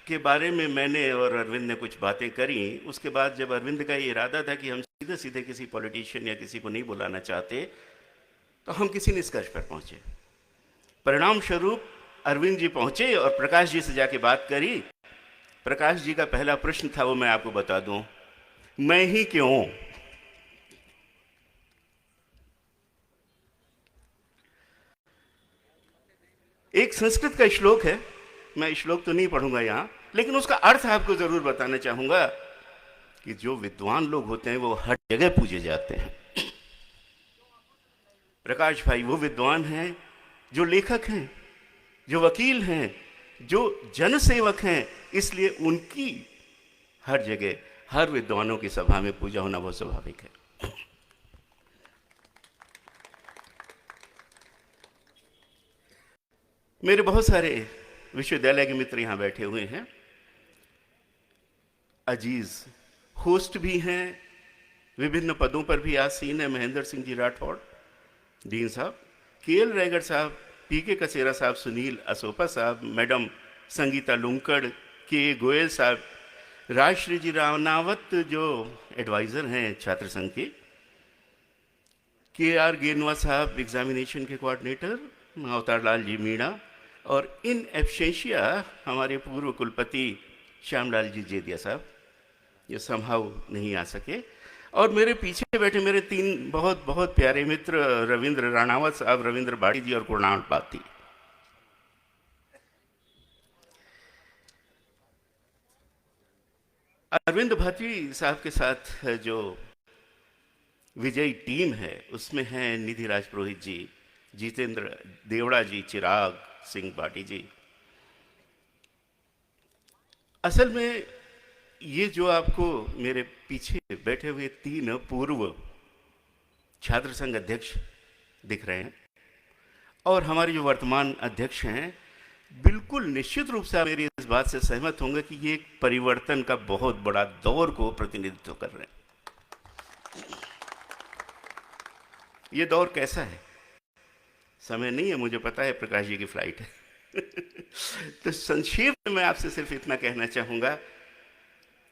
के बारे में मैंने और अरविंद ने कुछ बातें करी। उसके बाद जब अरविंद का ये इरादा था कि हम सीधे सीधे किसी पॉलिटिशियन या किसी को नहीं बुलाना चाहते, तो हम किसी निष्कर्ष पर पहुंचे। परिणाम स्वरूप अरविंद जी पहुंचे और प्रकाश जी से जाके बात करी। प्रकाश जी का पहला प्रश्न था, वो मैं आपको बता दूं, मैं ही क्यों? एक संस्कृत का श्लोक है, मैं श्लोक तो नहीं पढ़ूंगा यहां, लेकिन उसका अर्थ आपको जरूर बताना चाहूंगा कि जो विद्वान लोग होते हैं वो हर जगह पूजे जाते हैं। प्रकाश भाई वो विद्वान हैं, जो लेखक हैं, जो वकील हैं, जो जनसेवक हैं, इसलिए उनकी हर जगह, हर विद्वानों की सभा में पूजा होना बहुत स्वाभाविक है। मेरे बहुत सारे विश्वविद्यालय के मित्र यहां बैठे हुए हैं, अजीज होस्ट भी हैं, विभिन्न पदों पर भी आसीन है। महेंद्र सिंह जी राठौड़ डीन साहब, केएल रैगर साहब, पीके कसेरा साहब, सुनील असोपा साहब, मैडम संगीता लुंकड़, के गोयल साहब, राजश्री जी रावनावत जो एडवाइज़र हैं छात्र संघ के, के.आर. गेनवा साहब एग्जामिनेशन के कोऑर्डिनेटर, अवतार लाल जी मीणा, और इन एब्सेंशिया हमारे पूर्व कुलपति श्यामलाल जी जेदिया साहब, ये संभव नहीं आ सके। और मेरे पीछे बैठे मेरे तीन बहुत बहुत प्यारे मित्र, रविंद्र राणावत साहब, रविंद्र बाड़ी जी और कुणाल पाती। अरविंद भाटी साहब के साथ जो विजयी टीम है उसमें हैं निधि राज पुरोहित जी, जितेंद्र देवड़ा जी, चिराग सिंह बाटी जी। असल में ये जो आपको मेरे पीछे बैठे हुए 3 पूर्व छात्र संघ अध्यक्ष दिख रहे हैं और हमारे जो वर्तमान अध्यक्ष हैं, बिल्कुल निश्चित रूप से आप मेरी इस बात से सहमत होंगे कि ये एक परिवर्तन का बहुत बड़ा दौर को प्रतिनिधित्व कर रहे हैं। ये दौर कैसा है? समय नहीं है, मुझे पता है, प्रकाश जी की फ्लाइट है। तो संक्षेप में मैं आपसे सिर्फ इतना कहना चाहूंगा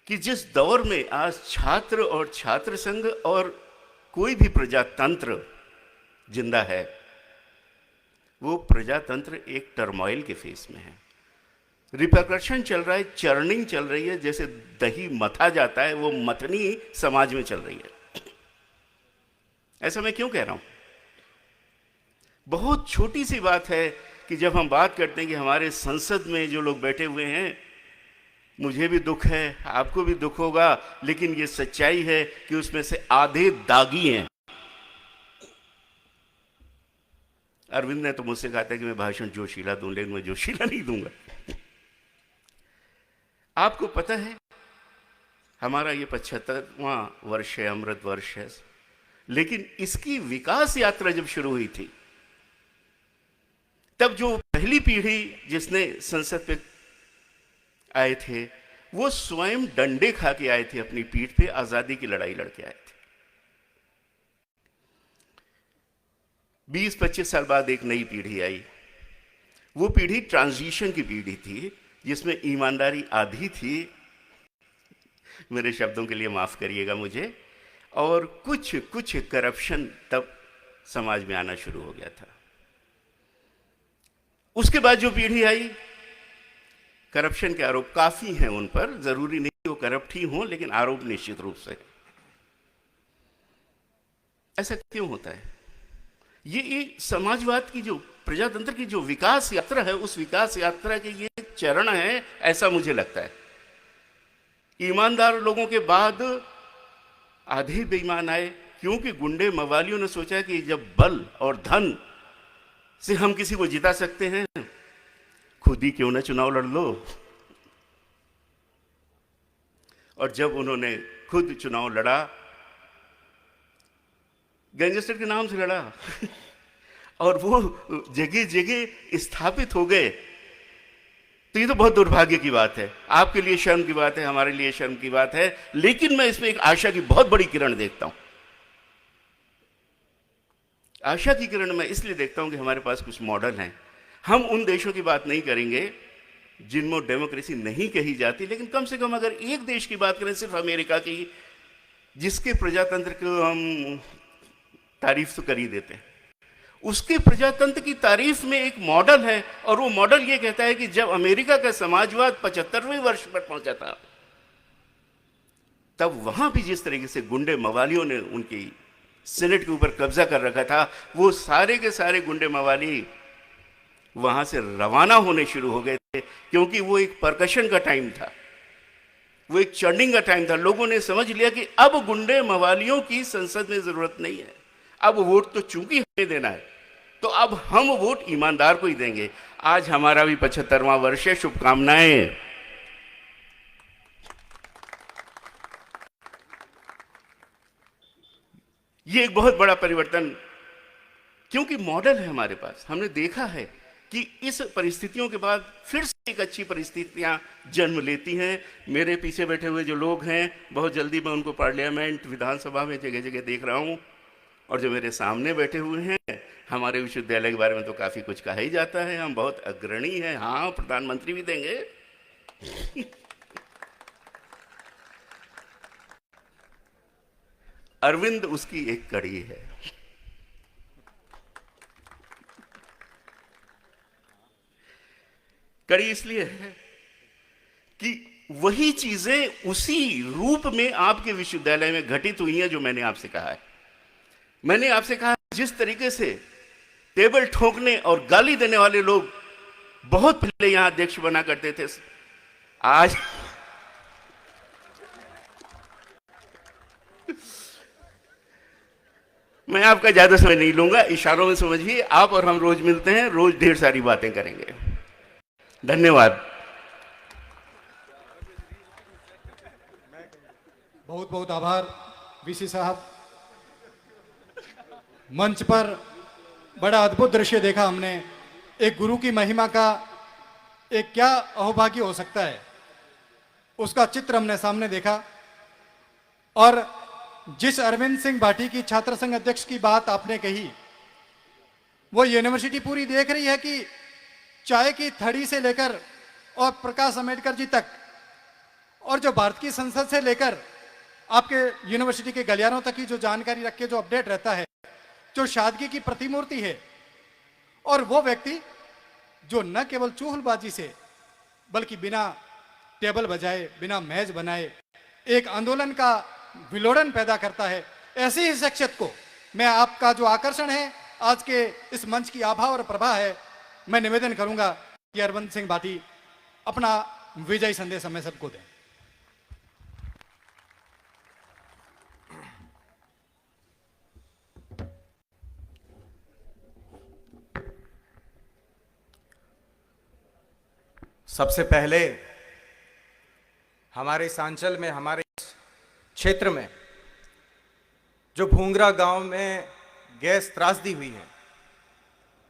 कि जिस दौर में आज छात्र और छात्र संघ और कोई भी प्रजातंत्र जिंदा है, वो प्रजातंत्र एक टर्मोइल के फेस में है। रिपरकशन चल रहा है, चर्निंग चल रही है, जैसे दही मथा जाता है वो मथनी समाज में चल रही है। ऐसा मैं क्यों कह रहा हूं? बहुत छोटी सी बात है कि जब हम बात करते हैं कि हमारे संसद में जो लोग बैठे हुए हैं, मुझे भी दुख है, आपको भी दुख होगा, लेकिन ये सच्चाई है कि उसमें से आधे दागी हैं। अरविंद ने तो मुझसे कहा था कि मैं भाषण जोशीला दूं, लेकिन मैं जोशीला नहीं दूंगा। आपको पता है हमारा ये 75वां वर्ष है, अमृत वर्ष है, लेकिन इसकी विकास यात्रा जब शुरू हुई थी, तब जो पहली पीढ़ी जिसने संसद पे आए थे, वो स्वयं डंडे खा के आए थे, अपनी पीठ पे आजादी की लड़ाई लड़के आए थे। 20-25 साल बाद एक नई पीढ़ी आई। वो पीढ़ी ट्रांजिशन की पीढ़ी थी, जिसमें ईमानदारी आधी थी, मेरे शब्दों के लिए माफ करिएगा मुझे, और कुछ करप्शन तब समाज में आना शुरू हो गया था। उसके बाद जो पीढ़ी आई, करप्शन के आरोप काफी हैं उन पर, जरूरी नहीं वो करप्ट ही हो, लेकिन आरोप निश्चित रूप से। ऐसा क्यों होता है? ये समाजवाद की जो प्रजातंत्र की जो विकास यात्रा है, उस विकास यात्रा के ये चरण है, ऐसा मुझे लगता है। ईमानदार लोगों के बाद आधे बेईमान आए, क्योंकि गुंडे मवालियों ने सोचा कि जब बल और धन से हम किसी को जिता सकते हैं, खुद ही क्यों ना चुनाव लड़ लो। और जब उन्होंने खुद चुनाव लड़ा, गैंगस्टर के नाम से लड़ा और वो जगह जगह स्थापित हो गए, तो ये तो बहुत दुर्भाग्य की बात है। आपके लिए शर्म की बात है, हमारे लिए शर्म की बात है, लेकिन मैं इसमें एक आशा की बहुत बड़ी किरण देखता हूं। आशा की किरण मैं इसलिए देखता हूं कि हमारे पास कुछ मॉडल हैं। हम उन देशों की बात नहीं करेंगे जिनमें डेमोक्रेसी नहीं कही जाती, लेकिन कम से कम अगर एक देश की बात करें, सिर्फ अमेरिका की, जिसके प्रजातंत्र को हम तारीफ तो कर ही देते हैं, उसके प्रजातंत्र की तारीफ में एक मॉडल है, और वो मॉडल ये कहता है कि जब अमेरिका का समाजवाद 75वें वर्ष पर पहुंचा था, तब वहां भी जिस तरीके से गुंडे मवालियों ने उनकी सेनेट के ऊपर कब्जा कर रखा था, वो सारे के सारे गुंडे मवाली वहां से रवाना होने शुरू हो गए थे, क्योंकि वो एक परकशन का टाइम था, वो एक चर्निंग का टाइम था। लोगों ने समझ लिया कि अब गुंडे मवालियों की संसद में जरूरत नहीं है, अब वोट तो चूंकि हमें देना है, तो अब हम वोट ईमानदार को ही देंगे। आज हमारा भी 75वां वर्ष है, शुभकामनाएं। ये एक बहुत बड़ा परिवर्तन, क्योंकि मॉडल है हमारे पास। हमने देखा है कि इस परिस्थितियों के बाद फिर से एक अच्छी परिस्थितियां जन्म लेती हैं। मेरे पीछे बैठे हुए जो लोग हैं, बहुत जल्दी मैं उनको पार्लियामेंट, विधानसभा में जगह जगह देख रहा हूं, और जो मेरे सामने बैठे हुए हैं, हमारे विश्वविद्यालय के बारे में तो काफी कुछ कहा ही जाता है, हम बहुत अग्रणी हैं। हाँ, प्रधानमंत्री भी देंगे। अरविंद उसकी एक कड़ी है। कड़ी इसलिए है कि वही चीजें उसी रूप में आपके विश्वविद्यालय में घटित हुई हैं जो मैंने आपसे कहा है। मैंने आपसे कहा, जिस तरीके से टेबल ठोकने और गाली देने वाले लोग बहुत पहले यहां अध्यक्ष बना करते थे, आज मैं आपका ज्यादा समय नहीं लूंगा, इशारों में समझिए। आप और हम रोज मिलते हैं, रोज ढेर सारी बातें करेंगे। धन्यवाद। बहुत बहुत आभार वीसी साहब। मंच पर बड़ा अद्भुत दृश्य देखा हमने। एक गुरु की महिमा का एक क्या अहोभाग्य हो सकता है, उसका चित्र हमने सामने देखा। और जिस अरविंद सिंह भाटी की छात्र संघ अध्यक्ष की बात आपने कही, वो यूनिवर्सिटी पूरी देख रही है कि चाय की थड़ी से लेकर और प्रकाश अंबेडकर जी तक, और जो भारत की संसद से लेकर आपके यूनिवर्सिटी के गलियारों तक की जो जानकारी रख के जो अपडेट रहता है, जो सादगी की प्रतिमूर्ति है। और वो व्यक्ति जो न केवल चूहलबाजी से बल्कि बिना टेबल बजाए, बिना मेज बनाए एक आंदोलन का विलोड़न पैदा करता है, ऐसी ही शख्सियत को मैं, आपका जो आकर्षण है आज के इस मंच की आभा और प्रभा है, मैं निवेदन करूंगा कि अरविंद सिंह भाटी अपना विजयी संदेश हमें सबको दें। सबसे पहले हमारे इस अंचल में, हमारे क्षेत्र में जो भूंगरा गांव में गैस त्रासदी हुई है,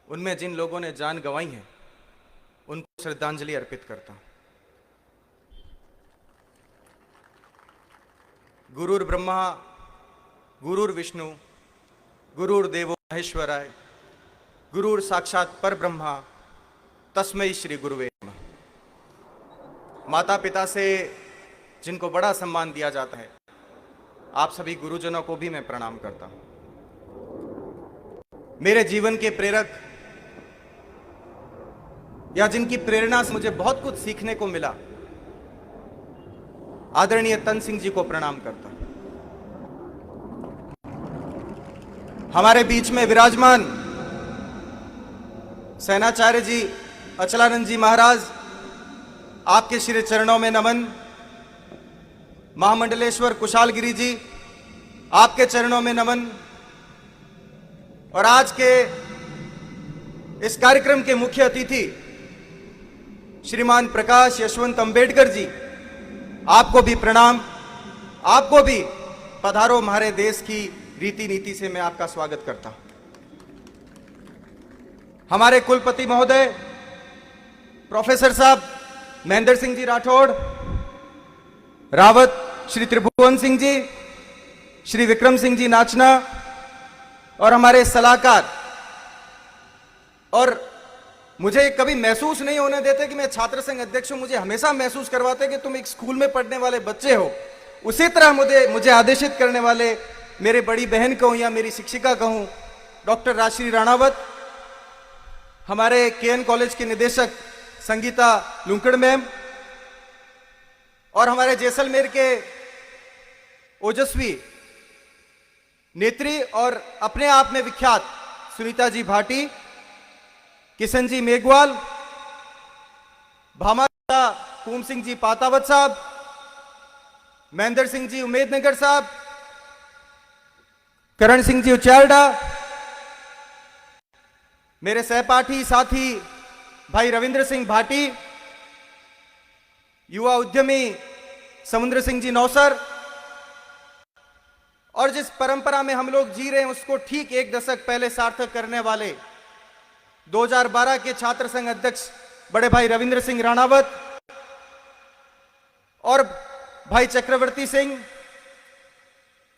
उनमें जिन लोगों ने जान गंवाई है, उनको श्रद्धांजलि अर्पित करता हूं। गुरुर ब्रह्मा गुरुर विष्णु गुरुर देवो महेश्वराय गुरुर साक्षात पर ब्रह्मा तस्मै श्री गुरुवे नमः। माता पिता से जिनको बड़ा सम्मान दिया जाता है, आप सभी गुरुजनों को भी मैं प्रणाम करता हूं। मेरे जीवन के प्रेरक या जिनकी प्रेरणा से मुझे बहुत कुछ सीखने को मिला, आदरणीय तन सिंह जी को प्रणाम करता हूं। हमारे बीच में विराजमान सेनाचार्य जी अचलानंद जी महाराज, आपके श्री चरणों में नमन। महामंडलेश्वर कुशालगिरी जी, आपके चरणों में नमन। और आज के इस कार्यक्रम के मुख्य अतिथि श्रीमान प्रकाश यशवंत अंबेडकर जी, आपको भी प्रणाम। आपको भी पधारो हमारे देश की रीति नीति से मैं आपका स्वागत करता हूं। हमारे कुलपति महोदय प्रोफेसर साहब महेंद्र सिंह जी राठौड़, रावत श्री त्रिभुवन सिंह जी, श्री विक्रम सिंह जी नाचना, और हमारे सलाहकार। और मुझे कभी महसूस नहीं होने देते कि मैं छात्र संघ अध्यक्ष हूं, मुझे हमेशा महसूस करवाते कि तुम एक स्कूल में पढ़ने वाले बच्चे हो। उसी तरह मुझे आदेशित करने वाले मेरे बड़ी बहन कहूं या मेरी शिक्षिका कहूं, डॉक्टर राजश्री राणावत, हमारे केएन कॉलेज के निदेशक संगीता लुंकड़ मैम, और हमारे जैसलमेर के ओजस्वी नेत्री और अपने आप में विख्यात सुनीता जी भाटी, किशन जी मेघवाल, भामाता पूम सिंह जी पातावत साहब, महेंद्र सिंह जी उमेदनगर साहब, करण सिंह जी उचारडा, मेरे सहपाठी साथी भाई रविंद्र सिंह भाटी, युवा उद्यमी समुद्र सिंह जी नौसर, और जिस परंपरा में हम लोग जी रहे हैं उसको ठीक एक दशक पहले सार्थक करने वाले 2012 के छात्र संघ अध्यक्ष बड़े भाई रविंद्र सिंह राणावत और भाई चक्रवर्ती सिंह,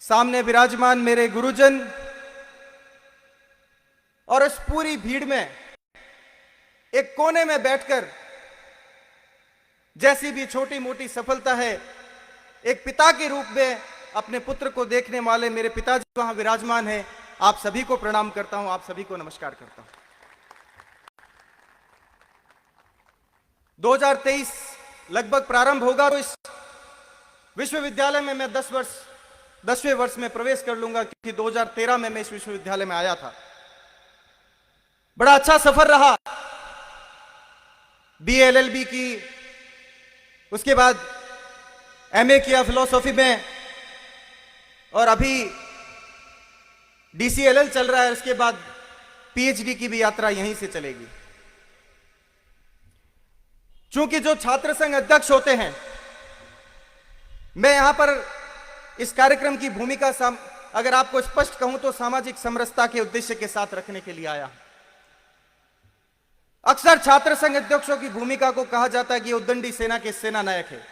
सामने विराजमान मेरे गुरुजन, और इस पूरी भीड़ में एक कोने में बैठकर जैसी भी छोटी मोटी सफलता है, एक पिता के रूप में अपने पुत्र को देखने वाले मेरे पिताजी वहां विराजमान हैं। आप सभी को प्रणाम करता हूं, आप सभी को नमस्कार करता हूं। 2023 लगभग प्रारंभ होगा तो इस विश्वविद्यालय में मैं 10वें वर्ष में प्रवेश कर लूंगा, क्योंकि 2013 में मैं इस विश्वविद्यालय में आया था। बड़ा अच्छा सफर रहा। बीए एलएलबी की, उसके बाद एमए किया फिलॉसफी में, और अभी DCLL चल रहा है, उसके बाद PhD की भी यात्रा यहीं से चलेगी। चूंकि जो छात्र संघ अध्यक्ष होते हैं, मैं यहां पर इस कार्यक्रम की भूमिका अगर आपको स्पष्ट कहूं तो सामाजिक समरसता के उद्देश्य के साथ रखने के लिए आया। अक्सर छात्र संघ अध्यक्षों की भूमिका को कहा जाता है कि उद्दंडी सेना के सेना नायक है।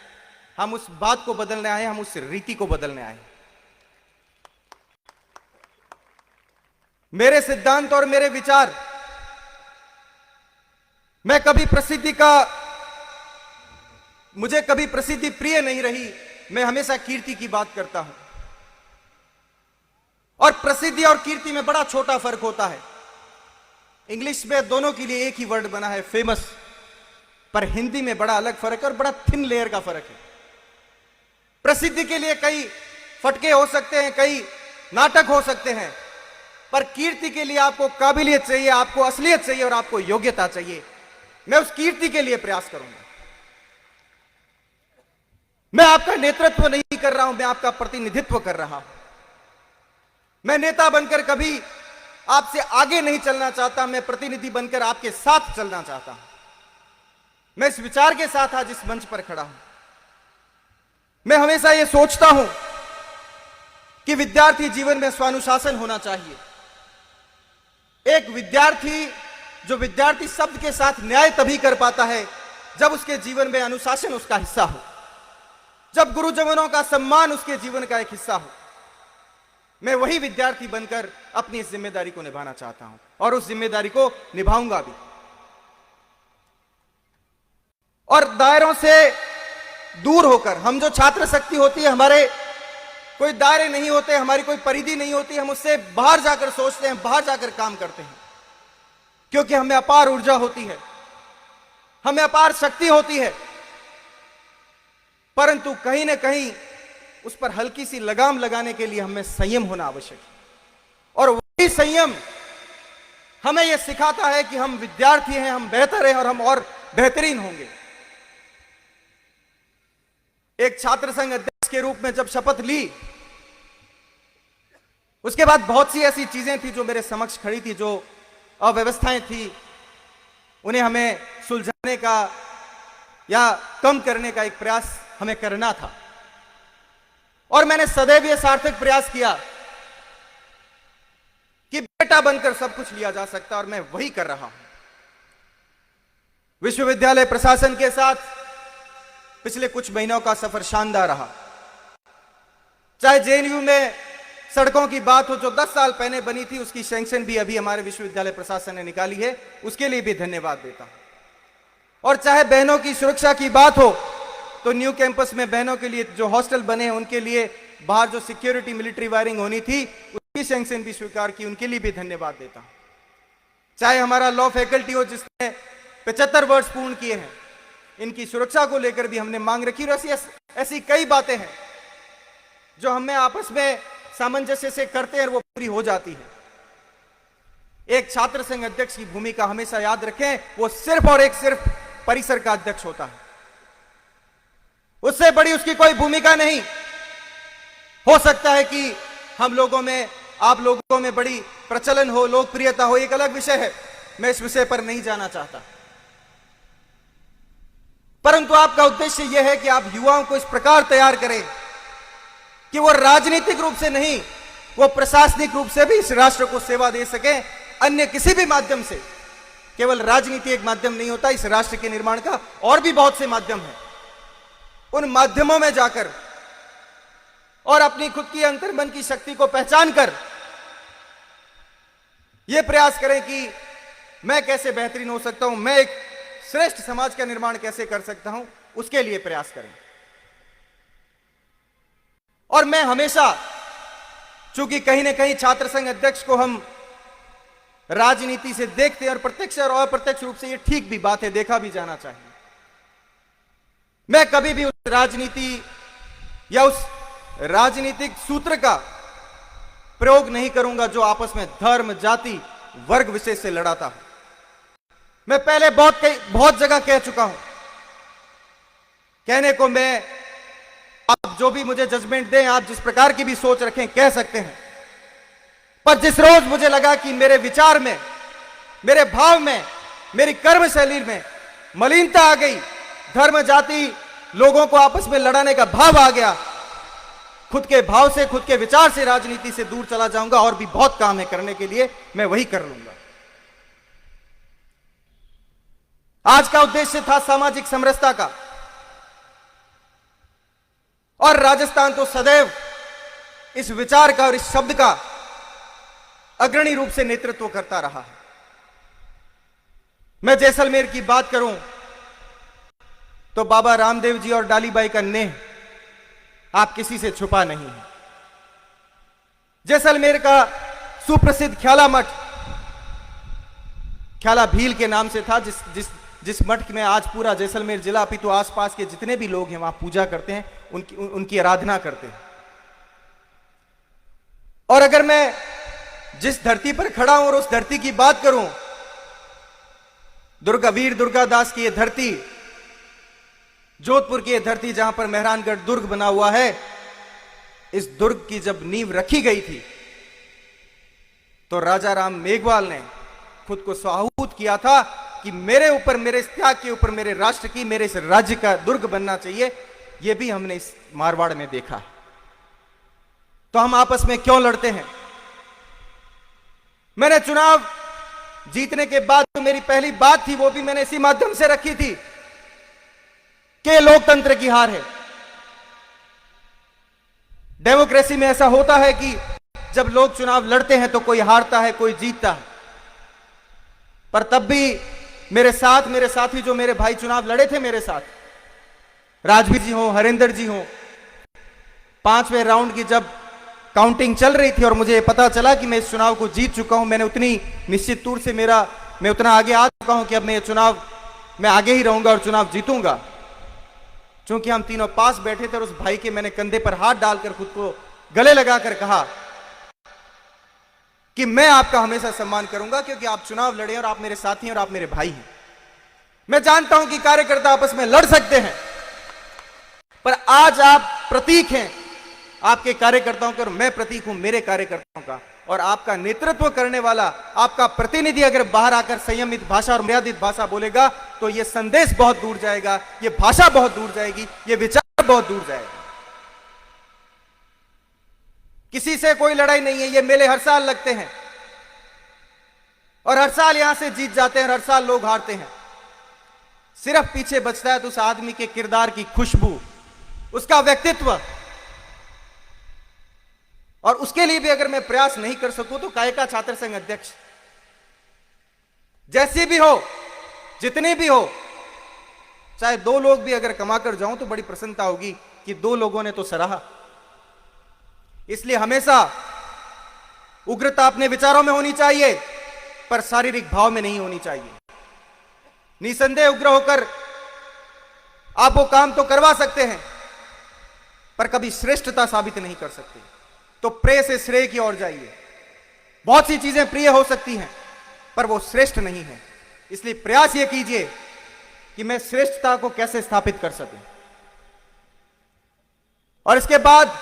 हम उस बात को बदलने आए, हम उस रीति को बदलने आए। मेरे सिद्धांत और मेरे विचार, मुझे कभी प्रसिद्धि प्रिय नहीं रही। मैं हमेशा कीर्ति की बात करता हूं, और प्रसिद्धि और कीर्ति में बड़ा छोटा फर्क होता है। इंग्लिश में दोनों के लिए एक ही वर्ड बना है, फेमस, पर हिंदी में बड़ा अलग फर्क है और बड़ा थिन लेयर का फर्क है। प्रसिद्धि के लिए कई फटके हो सकते हैं, कई नाटक हो सकते हैं, पर कीर्ति के लिए आपको काबिलियत चाहिए, आपको असलियत चाहिए और आपको योग्यता चाहिए। मैं उस कीर्ति के लिए प्रयास करूंगा। मैं आपका नेतृत्व नहीं कर रहा हूं, मैं आपका प्रतिनिधित्व कर रहा हूं। मैं नेता बनकर कभी आपसे आगे नहीं चलना चाहता, मैं प्रतिनिधि बनकर आपके साथ चलना चाहता हूं। मैं इस विचार के साथ आज इस मंच पर खड़ा हूं। मैं हमेशा यह सोचता हूं कि विद्यार्थी जीवन में स्वानुशासन होना चाहिए। एक विद्यार्थी, जो विद्यार्थी शब्द के साथ न्याय तभी कर पाता है जब उसके जीवन में अनुशासन उसका हिस्सा हो, जब गुरुजनों का सम्मान उसके जीवन का एक हिस्सा हो। मैं वही विद्यार्थी बनकर अपनी इस जिम्मेदारी को निभाना चाहता हूं और उस जिम्मेदारी को निभाऊंगा भी। और दायरों से दूर होकर, हम जो छात्र शक्ति होती है, हमारे कोई दायरे नहीं होते, हमारी कोई परिधि नहीं होती, हम उससे बाहर जाकर सोचते हैं, बाहर जाकर काम करते हैं, क्योंकि हमें अपार ऊर्जा होती है, हमें अपार शक्ति होती है। परंतु कहीं ना कहीं उस पर हल्की सी लगाम लगाने के लिए हमें संयम होना आवश्यक है। और वही संयम हमें यह सिखाता है कि हम विद्यार्थी हैं, हम बेहतर हैं और हम और बेहतरीन होंगे। एक छात्र संघ अध्यक्ष के रूप में जब शपथ ली, उसके बाद बहुत सी ऐसी चीजें थी जो मेरे समक्ष खड़ी थी, जो अव्यवस्थाएं थी, उन्हें हमें सुलझाने का या कम करने का एक प्रयास हमें करना था। और मैंने सदैव यह सार्थक प्रयास किया कि बेटा बनकर सब कुछ लिया जा सकता, और मैं वही कर रहा हूं। विश्वविद्यालय प्रशासन के साथ पिछले कुछ महीनों का सफर शानदार रहा। चाहे JNU में सड़कों की बात हो जो 10 साल पहले बनी थी, उसकी सैंक्शन भी अभी हमारे विश्वविद्यालय प्रशासन ने निकाली है, उसके लिए भी धन्यवाद देता हूं। और चाहे बहनों की सुरक्षा की बात हो, तो न्यू कैंपस में बहनों के लिए जो हॉस्टल बने हैं, उनके लिए बाहर जो सिक्योरिटी मिलिट्री वायरिंग होनी थी, उसकी सैंक्शन भी स्वीकार की, उनके लिए भी धन्यवाद देता हूं। चाहे हमारा लॉ फैकल्टी हो जिसने 75 वर्ष पूर्ण किए हैं, इनकी सुरक्षा को लेकर भी हमने मांग रखी। और ऐसी कई बातें हैं जो हमें आपस में सामंजस्य से करते हैं और वो पूरी हो जाती है। एक छात्र संघ अध्यक्ष की भूमिका हमेशा याद रखें, वो सिर्फ और सिर्फ परिसर का अध्यक्ष होता है, उससे बड़ी उसकी कोई भूमिका नहीं। हो सकता है कि हम लोगों में, आप लोगों में बड़ी प्रचलन हो, लोकप्रियता हो, एक अलग विषय है, मैं इस विषय पर नहीं जाना चाहता। परंतु आपका उद्देश्य यह है कि आप युवाओं को इस प्रकार तैयार करें कि वो राजनीतिक रूप से नहीं, वो प्रशासनिक रूप से भी इस राष्ट्र को सेवा दे सके। अन्य किसी भी माध्यम से, केवल राजनीति एक माध्यम नहीं होता, इस राष्ट्र के निर्माण का और भी बहुत से माध्यम हैं। उन माध्यमों में जाकर और अपनी खुद की अंतर्मन की शक्ति को पहचान कर यह प्रयास करें कि मैं कैसे बेहतरीन हो सकता हूं, मैं एक श्रेष्ठ समाज का निर्माण कैसे कर सकता हूं, उसके लिए प्रयास करें। और मैं हमेशा, चूंकि कहीं ना कहीं छात्र संघ अध्यक्ष को हम राजनीति से देखते हैं और प्रत्यक्ष और अप्रत्यक्ष रूप से यह ठीक भी बात है, देखा भी जाना चाहिए। मैं कभी भी उस राजनीति या उस राजनीतिक सूत्र का प्रयोग नहीं करूंगा जो आपस में धर्म, जाति, वर्ग विषय से लड़ाता हूं। मैं पहले बहुत जगह कह चुका हूं, कहने को मैं, आप जो भी मुझे जजमेंट दें, आप जिस प्रकार की भी सोच रखें कह सकते हैं, पर जिस रोज मुझे लगा कि मेरे विचार में, मेरे भाव में, मेरी कर्म शैली में मलिनता आ गई, धर्म जाति लोगों को आपस में लड़ाने का भाव आ गया, खुद के भाव से, खुद के विचार से राजनीति से दूर चला जाऊंगा और भी बहुत काम है करने के लिए, मैं वही कर लूंगा। आज का उद्देश्य था सामाजिक समरसता का, और राजस्थान तो सदैव इस विचार का और इस शब्द का अग्रणी रूप से नेतृत्व करता रहा है। मैं जैसलमेर की बात करूं तो बाबा रामदेव जी और डालीबाई का नेह आप किसी से छुपा नहीं है। जैसलमेर का सुप्रसिद्ध ख्याला मठ ख्याला भील के नाम से था, जिस मठ में आज पूरा जैसलमेर जिला अपितु आसपास के जितने भी लोग हैं वहां पूजा करते हैं, उनकी आराधना करते हैं। और अगर मैं जिस धरती पर खड़ा हूं और उस धरती की बात करूं, वीर दुर्गादास की यह धरती, जोधपुर की यह धरती जहां पर मेहरानगढ़ दुर्ग बना हुआ है, इस दुर्ग की जब नींव रखी गई थी तो राजा राम मेघवाल ने खुद को स्वाहूत किया था कि मेरे ऊपर, मेरे इस त्याग के ऊपर, मेरे राष्ट्र की, मेरे इस राज्य का दुर्ग बनना चाहिए। यह भी हमने इस मारवाड़ में देखा है। तो हम आपस में क्यों लड़ते हैं? मैंने चुनाव जीतने के बाद तो मेरी पहली बात थी, वो भी मैंने इसी माध्यम से रखी थी कि लोकतंत्र की हार है। डेमोक्रेसी में ऐसा होता है कि जब लोग चुनाव लड़ते हैं तो कोई हारता है, कोई जीतता है। पर तब भी मेरे साथ मेरे साथी, जो मेरे भाई चुनाव लड़े थे मेरे साथ, राजवीर जी हो, हरिंदर जी हो, 5वें राउंड की जब काउंटिंग चल रही थी और मुझे पता चला कि मैं इस चुनाव को जीत चुका हूं, मैंने उतनी निश्चित तौर से मैं उतना आगे आ चुका हूं कि अब मैं चुनाव में आगे ही रहूंगा और चुनाव जीतूंगा। क्योंकि हम तीनों पास बैठे थे और उस भाई के मैंने कंधे पर हाथ डालकर खुद को गले लगाकर कहा कि मैं आपका हमेशा सम्मान करूंगा, क्योंकि आप चुनाव लड़े और आप मेरे साथी हैं और आप मेरे भाई हैं। मैं जानता हूं कि कार्यकर्ता आपस में लड़ सकते हैं, पर आज आप प्रतीक हैं आपके कार्यकर्ताओं के और मैं प्रतीक हूं मेरे कार्यकर्ताओं का। और आपका नेतृत्व करने वाला आपका प्रतिनिधि अगर बाहर आकर संयमित भाषा और मर्यादित भाषा बोलेगा तो यह संदेश बहुत दूर जाएगा, यह भाषा बहुत दूर जाएगी, यह विचार बहुत दूर जाएगा। किसी से कोई लड़ाई नहीं है। ये मेले हर साल लगते हैं और हर साल यहां से जीत जाते हैं और हर साल लोग हारते हैं। सिर्फ पीछे बचता है तो उस आदमी के किरदार की खुशबू, उसका व्यक्तित्व। और उसके लिए भी अगर मैं प्रयास नहीं कर सकूं तो कायका छात्र संघ अध्यक्ष जैसी भी हो, जितनी भी हो, चाहे 2 लोग भी अगर कमा कर जाऊं तो बड़ी प्रसन्नता होगी कि 2 लोगों ने तो सराहा। इसलिए हमेशा उग्रता अपने विचारों में होनी चाहिए, पर शारीरिक भाव में नहीं होनी चाहिए। निसंदेह उग्र होकर आप वो काम तो करवा सकते हैं, पर कभी श्रेष्ठता साबित नहीं कर सकते। तो प्रेय से श्रेय की ओर जाइए। बहुत सी चीजें प्रिय हो सकती हैं, पर वो श्रेष्ठ नहीं है। इसलिए प्रयास ये कीजिए कि मैं श्रेष्ठता को कैसे स्थापित कर सकूं। और इसके बाद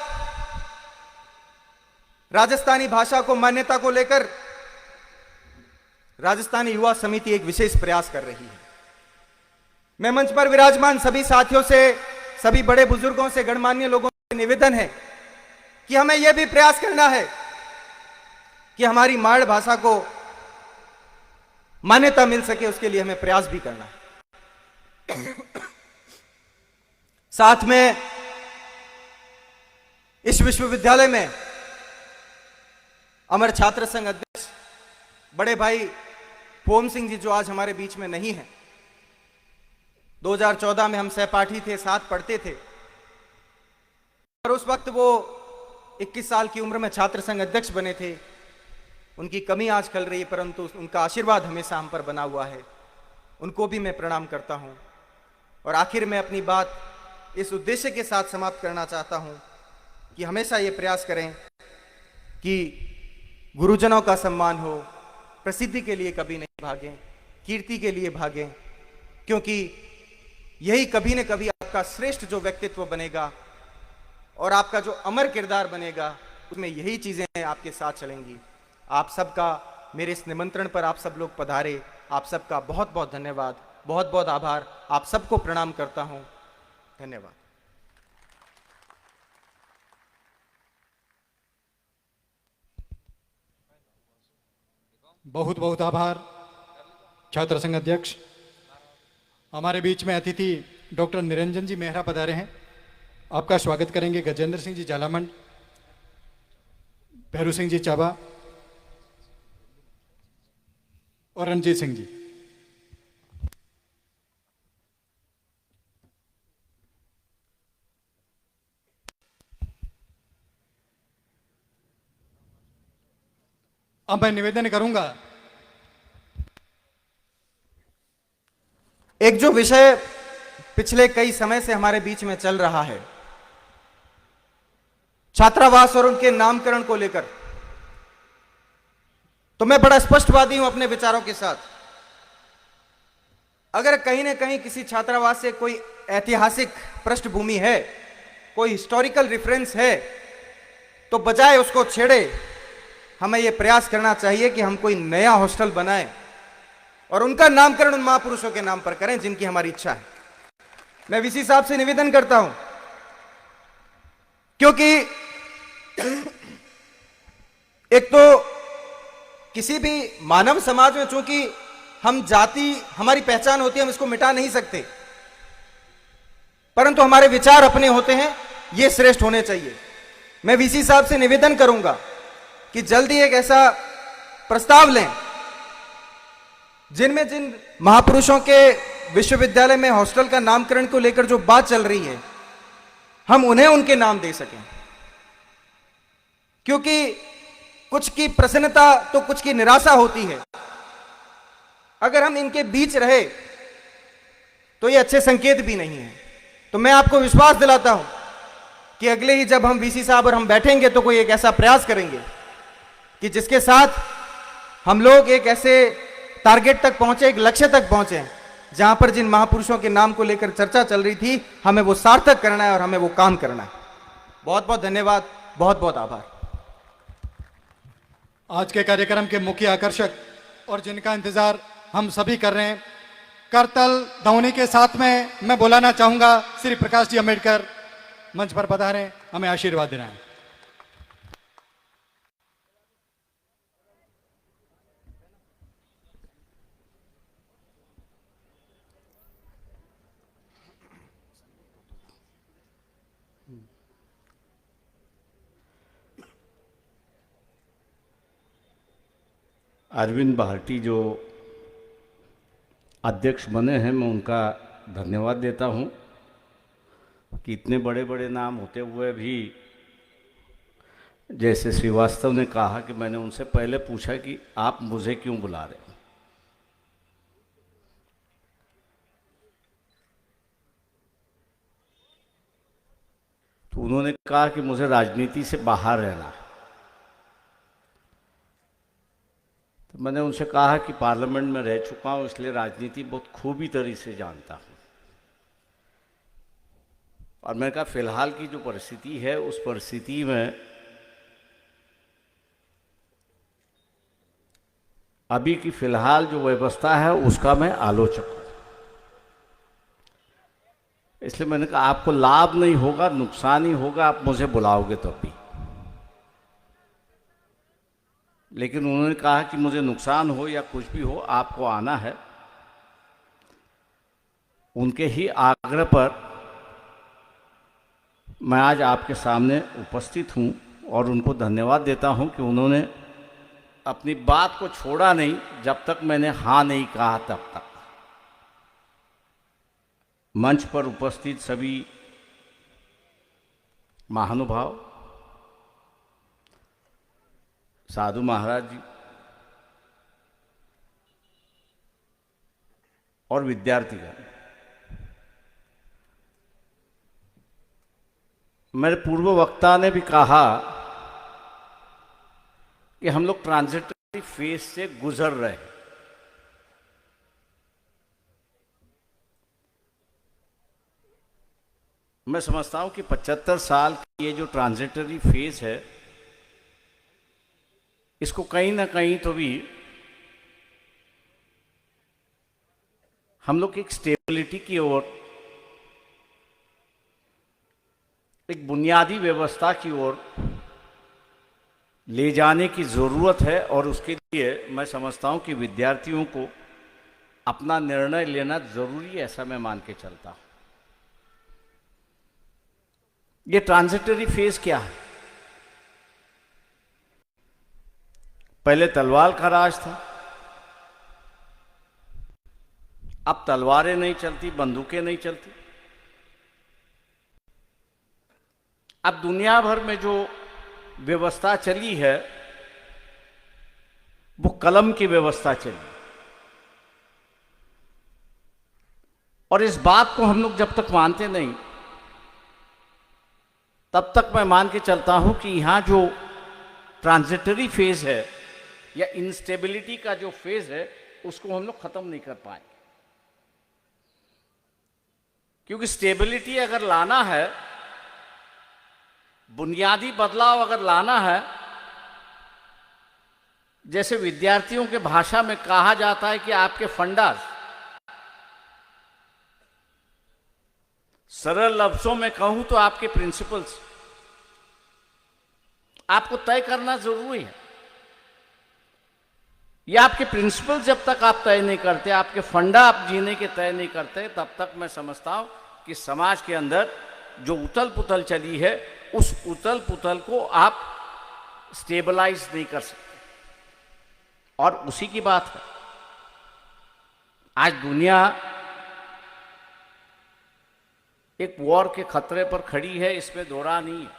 राजस्थानी भाषा को मान्यता को लेकर राजस्थानी युवा समिति एक विशेष प्रयास कर रही है। मैं मंच पर विराजमान सभी साथियों से, सभी बड़े बुजुर्गों से, गणमान्य लोगों से निवेदन है कि हमें यह भी प्रयास करना है कि हमारी माड़ भाषा को मान्यता मिल सके, उसके लिए हमें प्रयास भी करना है। साथ में इस विश्वविद्यालय में अमर छात्र संघ अध्यक्ष बड़े भाई पोम सिंह जी, जो आज हमारे बीच में नहीं है, 2014 में हम सहपाठी थे, साथ पढ़ते थे और उस वक्त वो 21 साल की उम्र में छात्र संघ अध्यक्ष बने थे। उनकी कमी आज खल रही है, परंतु उनका आशीर्वाद हमेशा हम पर बना हुआ है। उनको भी मैं प्रणाम करता हूं। और आखिर में अपनी बात इस उद्देश्य के साथ समाप्त करना चाहता हूं कि हमेशा ये प्रयास करें कि गुरुजनों का सम्मान हो, प्रसिद्धि के लिए कभी नहीं भागें, कीर्ति के लिए भागें, क्योंकि यही कभी न कभी आपका श्रेष्ठ जो व्यक्तित्व बनेगा और आपका जो अमर किरदार बनेगा, उसमें यही चीजें आपके साथ चलेंगी। आप सबका मेरे इस निमंत्रण पर आप सब लोग पधारे, आप सबका बहुत बहुत धन्यवाद, बहुत बहुत आभार। आप सबको प्रणाम करता हूं। धन्यवाद। बहुत बहुत आभार छात्र संघ अध्यक्ष। हमारे बीच में अतिथि डॉक्टर निरंजन जी मेहरा पधारे हैं। आपका स्वागत करेंगे गजेंद्र सिंह जी झालामंड, भैरू सिंह जी चाबा और रणजीत सिंह जी। अब मैं निवेदन करूंगा, एक जो विषय पिछले कई समय से हमारे बीच में चल रहा है, छात्रावास और उनके नामकरण को लेकर, तो मैं बड़ा स्पष्टवादी हूं अपने विचारों के साथ। अगर कहीं ना कहीं किसी छात्रावास से कोई ऐतिहासिक पृष्ठभूमि है, कोई हिस्टोरिकल रेफरेंस है, तो बजाय उसको छेड़े हमें यह प्रयास करना चाहिए कि हम कोई नया हॉस्टल बनाएं और उनका नामकरण उन महापुरुषों के नाम पर करें जिनकी हमारी इच्छा है। मैं वीसी साहब से निवेदन करता हूं, क्योंकि एक तो किसी भी मानव समाज में चूंकि हम जाति हमारी पहचान होती है, हम इसको मिटा नहीं सकते, परंतु हमारे विचार अपने होते हैं, ये श्रेष्ठ होने चाहिए। मैं वीसी साहब से निवेदन करूंगा कि जल्दी एक ऐसा प्रस्ताव लें जिनमें जिन महापुरुषों के विश्वविद्यालय में हॉस्टल का नामकरण को लेकर जो बात चल रही है, हम उन्हें उनके नाम दे सकें। क्योंकि कुछ की प्रसन्नता तो कुछ की निराशा होती है। अगर हम इनके बीच रहे तो ये अच्छे संकेत भी नहीं है। तो मैं आपको विश्वास दिलाता हूं कि अगले ही जब हम वीसी साहब और हम बैठेंगे तो कोई एक ऐसा प्रयास करेंगे कि जिसके साथ हम लोग एक ऐसे टारगेट तक पहुंचे, एक लक्ष्य तक पहुंचे, जहां पर जिन महापुरुषों के नाम को लेकर चर्चा चल रही थी, हमें वो सार्थक करना है और हमें वो काम करना है। बहुत बहुत धन्यवाद, बहुत बहुत आभार। आज के कार्यक्रम के मुख्य आकर्षक और जिनका इंतजार हम सभी कर रहे हैं, करतल ध्वनि के साथ में मैं बुलाना चाहूंगा श्री प्रकाश जी अम्बेडकर मंच पर पधारें, हमें आशीर्वाद देना है। अरविंद भारती जो अध्यक्ष बने हैं, मैं उनका धन्यवाद देता हूं कि इतने बड़े बड़े नाम होते हुए भी, जैसे श्रीवास्तव ने कहा कि मैंने उनसे पहले पूछा कि आप मुझे क्यों बुला रहे हैं, तो उन्होंने कहा कि मुझे राजनीति से बाहर रहना है। तो मैंने उनसे कहा कि पार्लियामेंट में रह चुका हूं, इसलिए राजनीति बहुत खूबी तरह से जानता हूं। और मैंने कहा फिलहाल की जो परिस्थिति है, उस परिस्थिति में अभी की फिलहाल जो व्यवस्था है उसका मैं आलोचक हूं। इसलिए मैंने कहा आपको लाभ नहीं होगा, नुकसान ही होगा, आप मुझे बुलाओगे तो भी। लेकिन उन्होंने कहा कि मुझे नुकसान हो या कुछ भी हो, आपको आना है। उनके ही आग्रह पर मैं आज आपके सामने उपस्थित हूं और उनको धन्यवाद देता हूं कि उन्होंने अपनी बात को छोड़ा नहीं। जब तक मैंने हाँ नहीं कहा तब तक मंच पर उपस्थित सभी महानुभाव, साधु महाराज जी और विद्यार्थीगण, मेरे पूर्व वक्ता ने भी कहा कि हम लोग ट्रांजिटरी फेज से गुजर रहे हैं। मैं समझता हूं कि 75 साल की ये जो ट्रांजिटरी फेज है, इसको कहीं ना कहीं तो भी हम लोग एक स्टेबिलिटी की ओर, एक बुनियादी व्यवस्था की ओर ले जाने की जरूरत है। और उसके लिए मैं समझता हूं कि विद्यार्थियों को अपना निर्णय लेना जरूरी है, ऐसा मैं मान के चलता हूं। ये ट्रांजिटरी फेज क्या है? पहले तलवार का राज था, अब तलवारें नहीं चलती, बंदूकें नहीं चलती। अब दुनिया भर में जो व्यवस्था चली है वो कलम की व्यवस्था चली। और इस बात को हम लोग जब तक मानते नहीं, तब तक मैं मान के चलता हूं कि यहां जो ट्रांजिटरी फेज है या इंस्टेबिलिटी का जो फेज है उसको हम लोग खत्म नहीं कर पाएंगे। क्योंकि स्टेबिलिटी अगर लाना है, बुनियादी बदलाव अगर लाना है, जैसे विद्यार्थियों के भाषा में कहा जाता है कि आपके फंडास, सरल लफ्जों में कहूं तो आपके प्रिंसिपल्स आपको तय करना जरूरी है। ये आपके प्रिंसिपल जब तक आप तय नहीं करते, आपके फंडा आप जीने के तय नहीं करते, तब तक मैं समझता हूं कि समाज के अंदर जो उथल पुथल चली है उस उथल पुथल को आप स्टेबलाइज नहीं कर सकते। और उसी की बात है, आज दुनिया एक वॉर के खतरे पर खड़ी है, इसमें दो राह नहीं है।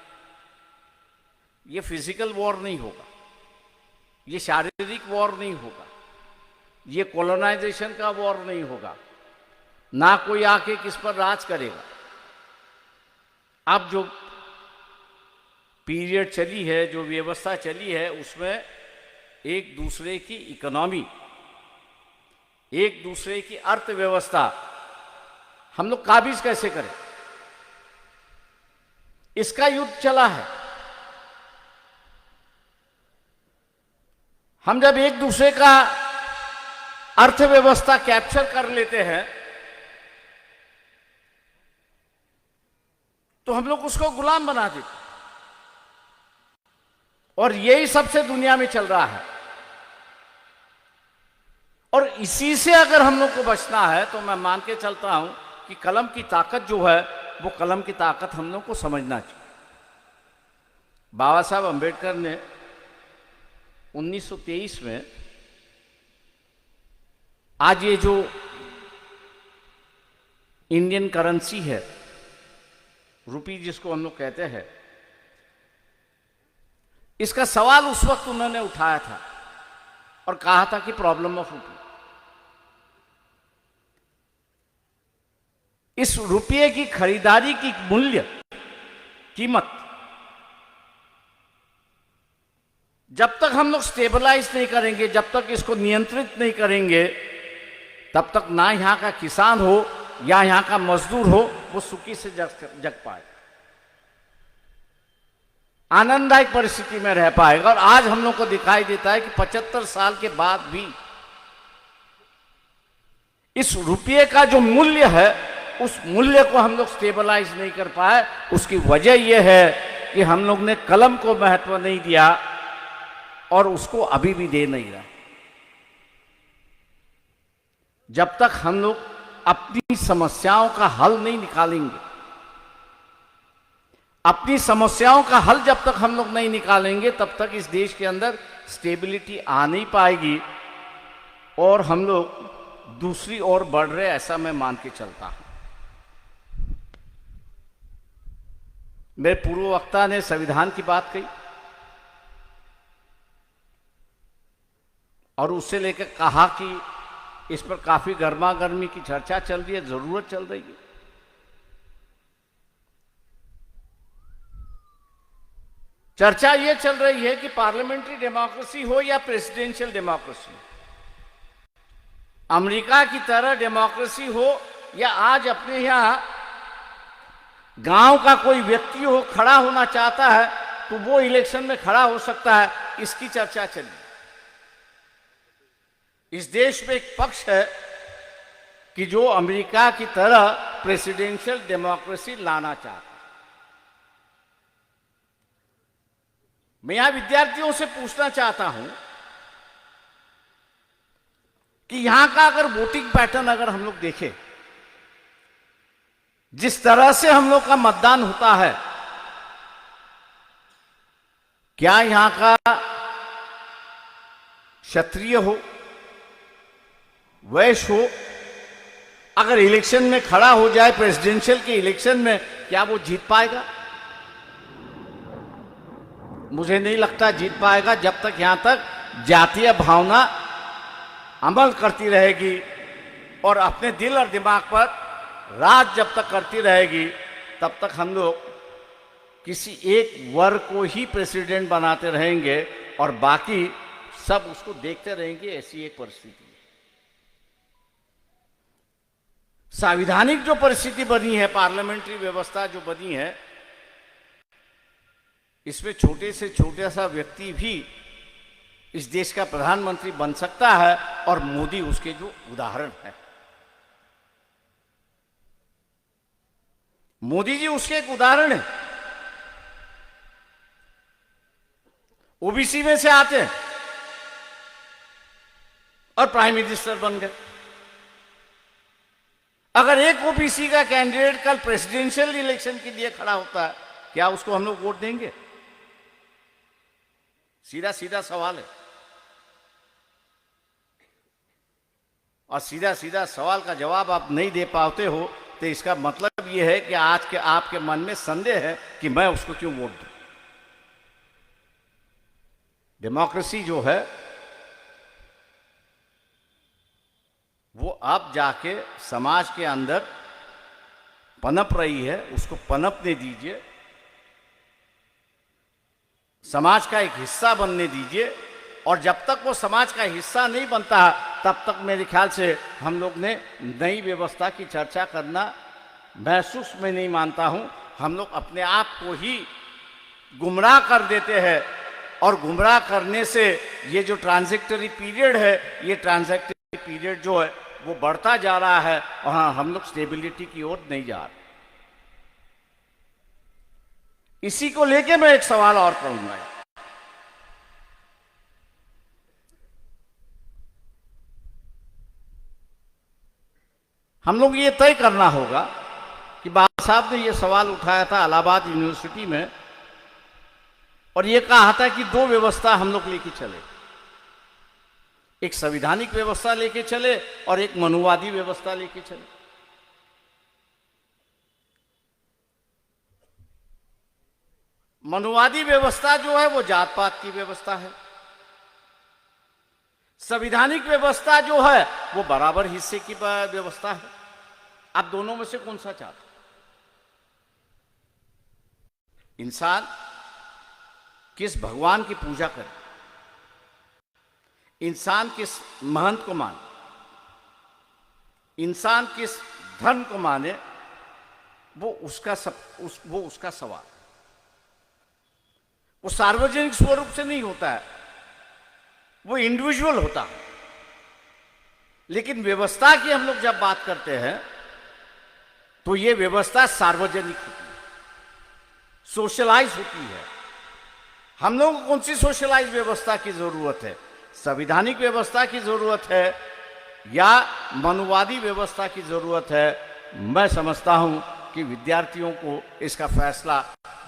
ये फिजिकल वॉर नहीं होगा, ये शारीरिक वॉर नहीं होगा, ये कॉलोनाइजेशन का वॉर नहीं होगा, ना कोई आके किस पर राज करेगा। अब जो पीरियड चली है, जो व्यवस्था चली है, उसमें एक दूसरे की इकोनॉमी, एक दूसरे की अर्थव्यवस्था हम लोग काबिज कैसे करें, इसका युद्ध चला है। हम जब एक दूसरे का अर्थव्यवस्था कैप्चर कर लेते हैं तो हम लोग उसको गुलाम बना देते हैं। और यही सबसे दुनिया में चल रहा है। और इसी से अगर हम लोग को बचना है तो मैं मान के चलता हूं कि कलम की ताकत जो है वो कलम की ताकत हम लोग को समझना चाहिए। बाबा साहब अंबेडकर ने 1923 में आज ये जो इंडियन करेंसी है, रुपी जिसको हम लोग कहते हैं, इसका सवाल उस वक्त उन्होंने उठाया था और कहा था कि प्रॉब्लम ऑफ रुपी। इस रुपये की खरीदारी की मूल्य, कीमत जब तक हम लोग स्टेबलाइज नहीं करेंगे, जब तक इसको नियंत्रित नहीं करेंगे, तब तक ना यहां का किसान हो या यहां का मजदूर हो वो सुखी से जग पाए, आनंददायक परिस्थिति में रह पाएगा। और आज हम लोग को दिखाई देता है कि 75 साल के बाद भी इस रुपये का जो मूल्य है, उस मूल्य को हम लोग स्टेबलाइज नहीं कर पाए। उसकी वजह यह है कि हम लोग ने कलम को महत्व नहीं दिया और उसको अभी भी दे नहीं रहा। जब तक हम लोग अपनी समस्याओं का हल नहीं निकालेंगे, अपनी समस्याओं का हल जब तक हम लोग नहीं निकालेंगे, तब तक इस देश के अंदर स्टेबिलिटी आ नहीं पाएगी और हम लोग दूसरी ओर बढ़ रहे, ऐसा मैं मान के चलता हूं। मेरे पूर्व वक्ता ने संविधान की बात कही और उससे लेकर कहा कि इस पर काफी गर्मा गर्मी की चर्चा चल रही है, जरूरत चल रही है। चर्चा यह चल रही है कि पार्लियामेंट्री डेमोक्रेसी हो या प्रेसिडेंशियल डेमोक्रेसी, अमेरिका की तरह डेमोक्रेसी हो या आज अपने यहां गांव का कोई व्यक्ति हो, खड़ा होना चाहता है तो वो इलेक्शन में खड़ा हो सकता है। इसकी चर्चा चली। इस देश में एक पक्ष है कि जो अमेरिका की तरह प्रेसिडेंशियल डेमोक्रेसी लाना चाहता है। मैं यहां विद्यार्थियों से पूछना चाहता हूं कि यहां का अगर वोटिंग पैटर्न अगर हम लोग देखें, जिस तरह से हम लोग का मतदान होता है, क्या यहां का क्षत्रिय हो, वैश्य हो, अगर इलेक्शन में खड़ा हो जाए, प्रेसिडेंशियल के इलेक्शन में, क्या वो जीत पाएगा? मुझे नहीं लगता जीत पाएगा। जब तक यहां तक जातीय भावना अमल करती रहेगी और अपने दिल और दिमाग पर राज जब तक करती रहेगी, तब तक हम लोग किसी एक वर्ग को ही प्रेसिडेंट बनाते रहेंगे और बाकी सब उसको देखते रहेंगे। ऐसी एक परिस्थिति है। संवैधानिक जो परिस्थिति बनी है, पार्लियामेंट्री व्यवस्था जो बनी है, इसमें छोटे से छोटा सा व्यक्ति भी इस देश का प्रधानमंत्री बन सकता है और मोदी उसके जो उदाहरण है। मोदी जी उसके एक उदाहरण है। ओबीसी में से आते हैं और प्राइम मिनिस्टर बन गए। अगर एक ओबीसी का कैंडिडेट कल प्रेसिडेंशियल इलेक्शन के लिए खड़ा होता है, क्या उसको हम लोग वोट देंगे? सीधा सीधा सवाल है। और सीधा सीधा सवाल का जवाब आप नहीं दे पाते हो, तो इसका मतलब यह है कि आज के आपके मन में संदेह है कि मैं उसको क्यों वोट दूं। डेमोक्रेसी जो है वो अब जाके समाज के अंदर पनप रही है, उसको पनपने दीजिए, समाज का एक हिस्सा बनने दीजिए। और जब तक वो समाज का हिस्सा नहीं बनता, तब तक मेरे ख्याल से हम लोग ने नई व्यवस्था की चर्चा करना महसूस में नहीं मानता हूं। हम लोग अपने आप को ही गुमराह कर देते हैं और गुमराह करने से ये जो ट्रांजिटरी पीरियड है, ये ट्रांजिटरी पीरियड जो है वो बढ़ता जा रहा है और हाँ, हम लोग स्टेबिलिटी की ओर नहीं जा रहे। इसी को लेके मैं एक सवाल और करूंगा। हम लोग ये तय करना होगा कि बाबा साहब ने ये सवाल उठाया था इलाहाबाद यूनिवर्सिटी में और ये कहा था कि दो व्यवस्था हम लोग लेके चले, एक संवैधानिक व्यवस्था लेके चले और एक मनुवादी व्यवस्था लेके चले। मनुवादी व्यवस्था जो है वो जात पात की व्यवस्था है, संवैधानिक व्यवस्था जो है वो बराबर हिस्से की व्यवस्था है। आप दोनों में से कौन सा चाहते? इंसान किस भगवान की पूजा करे, इंसान किस महंत को माने, इंसान किस धर्म को माने, वो उसका सवाल। वो सार्वजनिक स्वरूप से नहीं होता है, वो इंडिविजुअल होता है। लेकिन व्यवस्था की हम लोग जब बात करते हैं तो ये व्यवस्था सार्वजनिक होती है, सोशलाइज होती है। हम लोगों को कौन सी सोशलाइज व्यवस्था की जरूरत है? संवैधानिक व्यवस्था की जरूरत है या मनुवादी व्यवस्था की जरूरत है? मैं समझता हूं कि विद्यार्थियों को इसका फैसला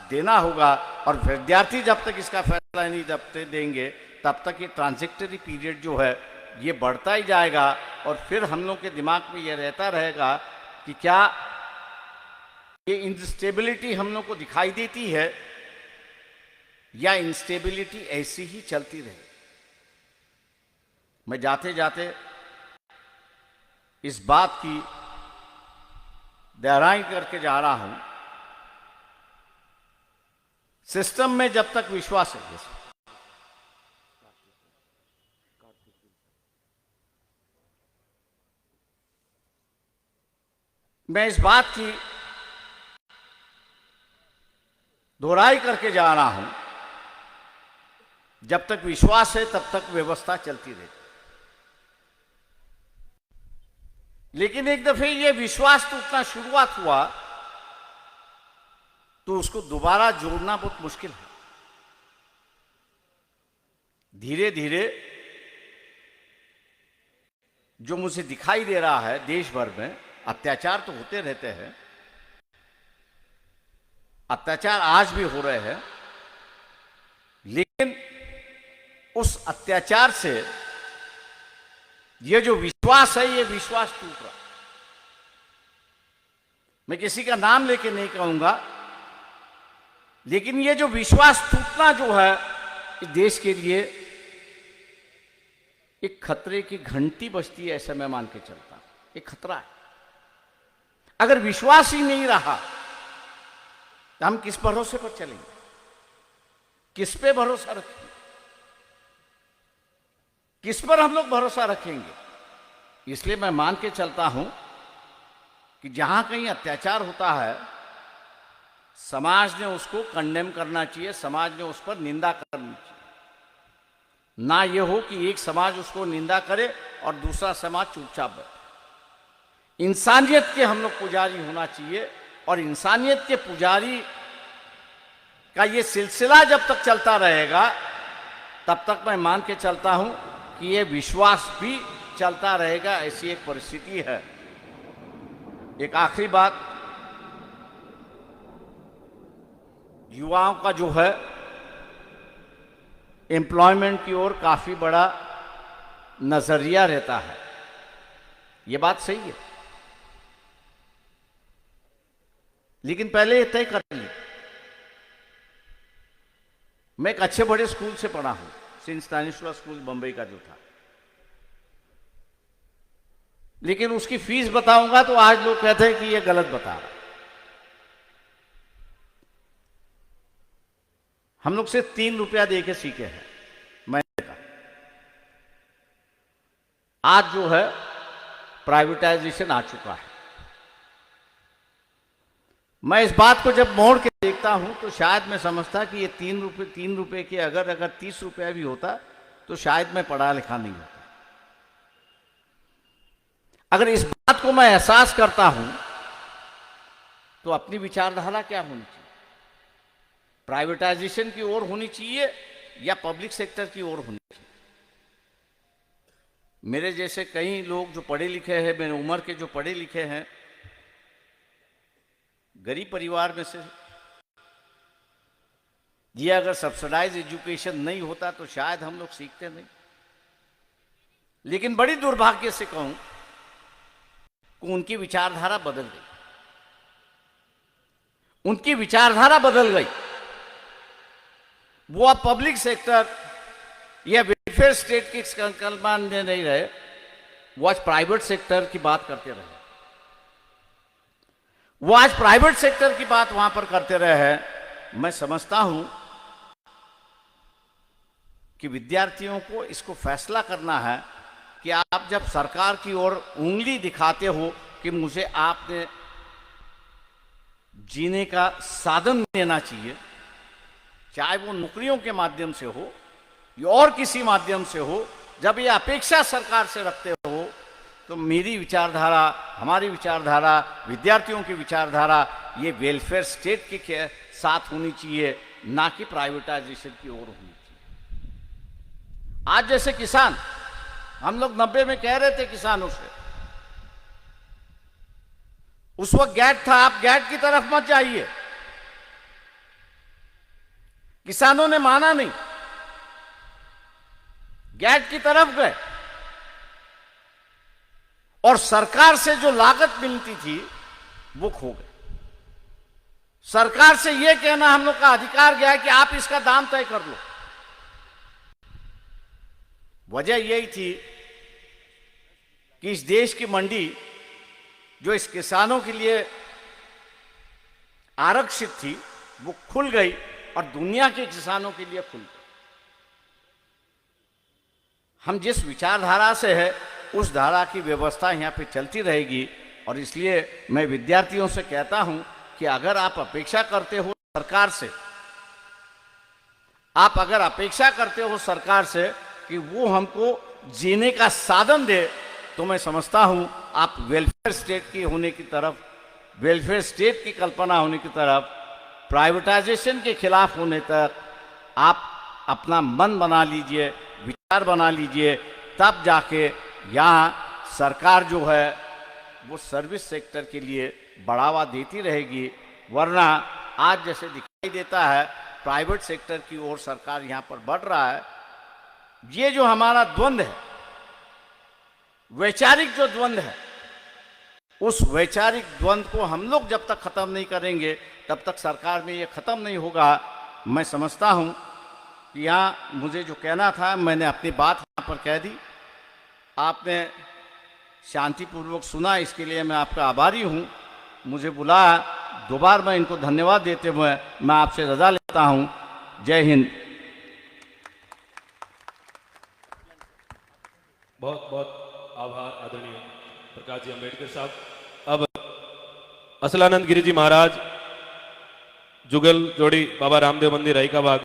देना होगा और विद्यार्थी जब तक इसका फैसला नहीं देंगे, तब तक ये ट्रांजिटरी पीरियड जो है ये बढ़ता ही जाएगा और फिर हम लोग के दिमाग में ये रहता रहेगा कि क्या ये इंस्टेबिलिटी हम लोग को दिखाई देती है या इंस्टेबिलिटी ऐसी ही चलती रहे। मैं जाते जाते इस बात की दोहराई करके जा रहा हूं, सिस्टम में जब तक विश्वास है, मैं इस बात की दोहराई करके जा रहा हूं, जब तक विश्वास है तब तक व्यवस्था चलती रहती। लेकिन एक दफे ये विश्वास टूटना शुरुआत हुआ तो उसको दोबारा जोड़ना बहुत मुश्किल है। धीरे धीरे जो मुझे दिखाई दे रहा है देश भर में, अत्याचार तो होते रहते हैं, अत्याचार आज भी हो रहे हैं, लेकिन उस अत्याचार से ये जो विश्वास है, ये विश्वास टूट रहा। मैं किसी का नाम लेके नहीं कहूंगा, लेकिन ये जो विश्वास टूटना जो है इस देश के लिए एक खतरे की घंटी बजती है, ऐसा मैं मान के चलता हूं। एक खतरा है। अगर विश्वास ही नहीं रहा तो हम किस भरोसे पर चलेंगे, किस पे भरोसा रखेंगे, किस पर हम लोग भरोसा रखेंगे। इसलिए मैं मान के चलता हूं कि जहां कहीं अत्याचार होता है समाज ने उसको कंडेम करना चाहिए, समाज ने उस पर निंदा करनी चाहिए। ना ये हो कि एक समाज उसको निंदा करे और दूसरा समाज चुपचाप बैठे। इंसानियत के हम लोग पुजारी होना चाहिए, और इंसानियत के पुजारी का ये सिलसिला जब तक चलता रहेगा तब तक मैं मान के चलता हूं कि ये विश्वास भी चलता रहेगा। ऐसी एक परिस्थिति है। एक आखिरी बात, युवाओं का जो है एम्प्लॉयमेंट की ओर काफी बड़ा नजरिया रहता है। ये बात सही है, लेकिन पहले तय कर ली। मैं एक अच्छे बड़े स्कूल से पढ़ा हूं, सेंट स्टैनिस्लॉस स्कूल बंबई का जो था, लेकिन उसकी फीस बताऊंगा तो आज लोग कहते हैं कि ये गलत बता रहा। हम लोग सिर्फ 3 रुपया दे के सीखे हैं महीने का। आज जो है प्राइवेटाइजेशन आ चुका है। मैं इस बात को जब मोड़ के देखता हूं तो शायद मैं समझता कि ये 3 रुपए के अगर 30 रुपया भी होता तो शायद मैं पढ़ा लिखा नहीं होता। अगर इस बात को मैं एहसास करता हूं तो अपनी विचारधारा क्या होनी चाहिए? प्राइवेटाइजेशन की ओर होनी चाहिए या पब्लिक सेक्टर की ओर होनी चाहिए? मेरे जैसे कई लोग जो पढ़े लिखे हैं, मेरे उम्र के जो पढ़े लिखे हैं, गरीब परिवार में से, ये अगर सब्सिडाइज एजुकेशन नहीं होता तो शायद हम लोग सीखते नहीं। लेकिन बड़ी दुर्भाग्य से कहूं कि उनकी विचारधारा बदल गई। उनकी विचारधारा बदल गई। वो अब पब्लिक सेक्टर या वेलफेयर स्टेट की संकल्पना में नहीं रहे, वो आज प्राइवेट सेक्टर की बात करते रहे। वो आज प्राइवेट सेक्टर की बात वहां पर करते रहे हैं। मैं समझता हूं कि विद्यार्थियों को इसको फैसला करना है कि आप जब सरकार की ओर उंगली दिखाते हो कि मुझे आपने जीने का साधन देना चाहिए, चाहे वो नौकरियों के माध्यम से हो या और किसी माध्यम से हो, जब ये अपेक्षा सरकार से रखते हो तो मेरी विचारधारा, हमारी विचारधारा, विद्यार्थियों की विचारधारा ये वेलफेयर स्टेट के साथ होनी चाहिए, ना कि प्राइवेटाइजेशन की ओर होनी चाहिए। आज जैसे किसान, हम लोग 90 में कह रहे थे किसानों से, उस वक्त गैट था, आप गैट की तरफ मत जाइए। किसानों ने माना नहीं, गैट की तरफ गए और सरकार से जो लागत मिलती थी वो खो गई। सरकार से यह कहना हम लोग का अधिकार गया कि आप इसका दाम तय कर लो। वजह यही थी कि इस देश की मंडी जो इस किसानों के लिए आरक्षित थी वो खुल गई और दुनिया के किसानों के लिए खुल गई। हम जिस विचारधारा से है उस धारा की व्यवस्था यहाँ पे चलती रहेगी। और इसलिए मैं विद्यार्थियों से कहता हूं कि अगर आप अपेक्षा करते हो सरकार से, आप अगर अपेक्षा करते हो सरकार से कि वो हमको जीने का साधन दे, तो मैं समझता हूं आप वेलफेयर स्टेट की होने की तरफ, वेलफेयर स्टेट की कल्पना होने की तरफ, प्राइवेटाइजेशन के खिलाफ होने तक आप अपना मन बना लीजिए, विचार बना लीजिए, तब जाके यहाँ सरकार जो है वो सर्विस सेक्टर के लिए बढ़ावा देती रहेगी। वरना आज जैसे दिखाई देता है प्राइवेट सेक्टर की ओर सरकार यहाँ पर बढ़ रहा है। ये जो हमारा द्वंद्व है, वैचारिक जो द्वंद्व है, उस वैचारिक द्वंद्व को हम लोग जब तक खत्म नहीं करेंगे तब तक सरकार में ये खत्म नहीं होगा। मैं समझता हूँ कि यहाँ मुझे जो कहना था मैंने अपनी बात यहाँ पर कह दी, आपने शांतिपूर्वक सुना, इसके लिए मैं आपका आभारी हूँ। मुझे बुलाया, दोबारा मैं इनको धन्यवाद देते हुए मैं आपसे रजा लेता हूँ। जय हिंद। बहुत बहुत आभार आदरणीय प्रकाश जी अम्बेडकर साहब। अब असलानंद गिरी जी महाराज, जुगल जोड़ी बाबा रामदेव मंदिर, राई का बाग।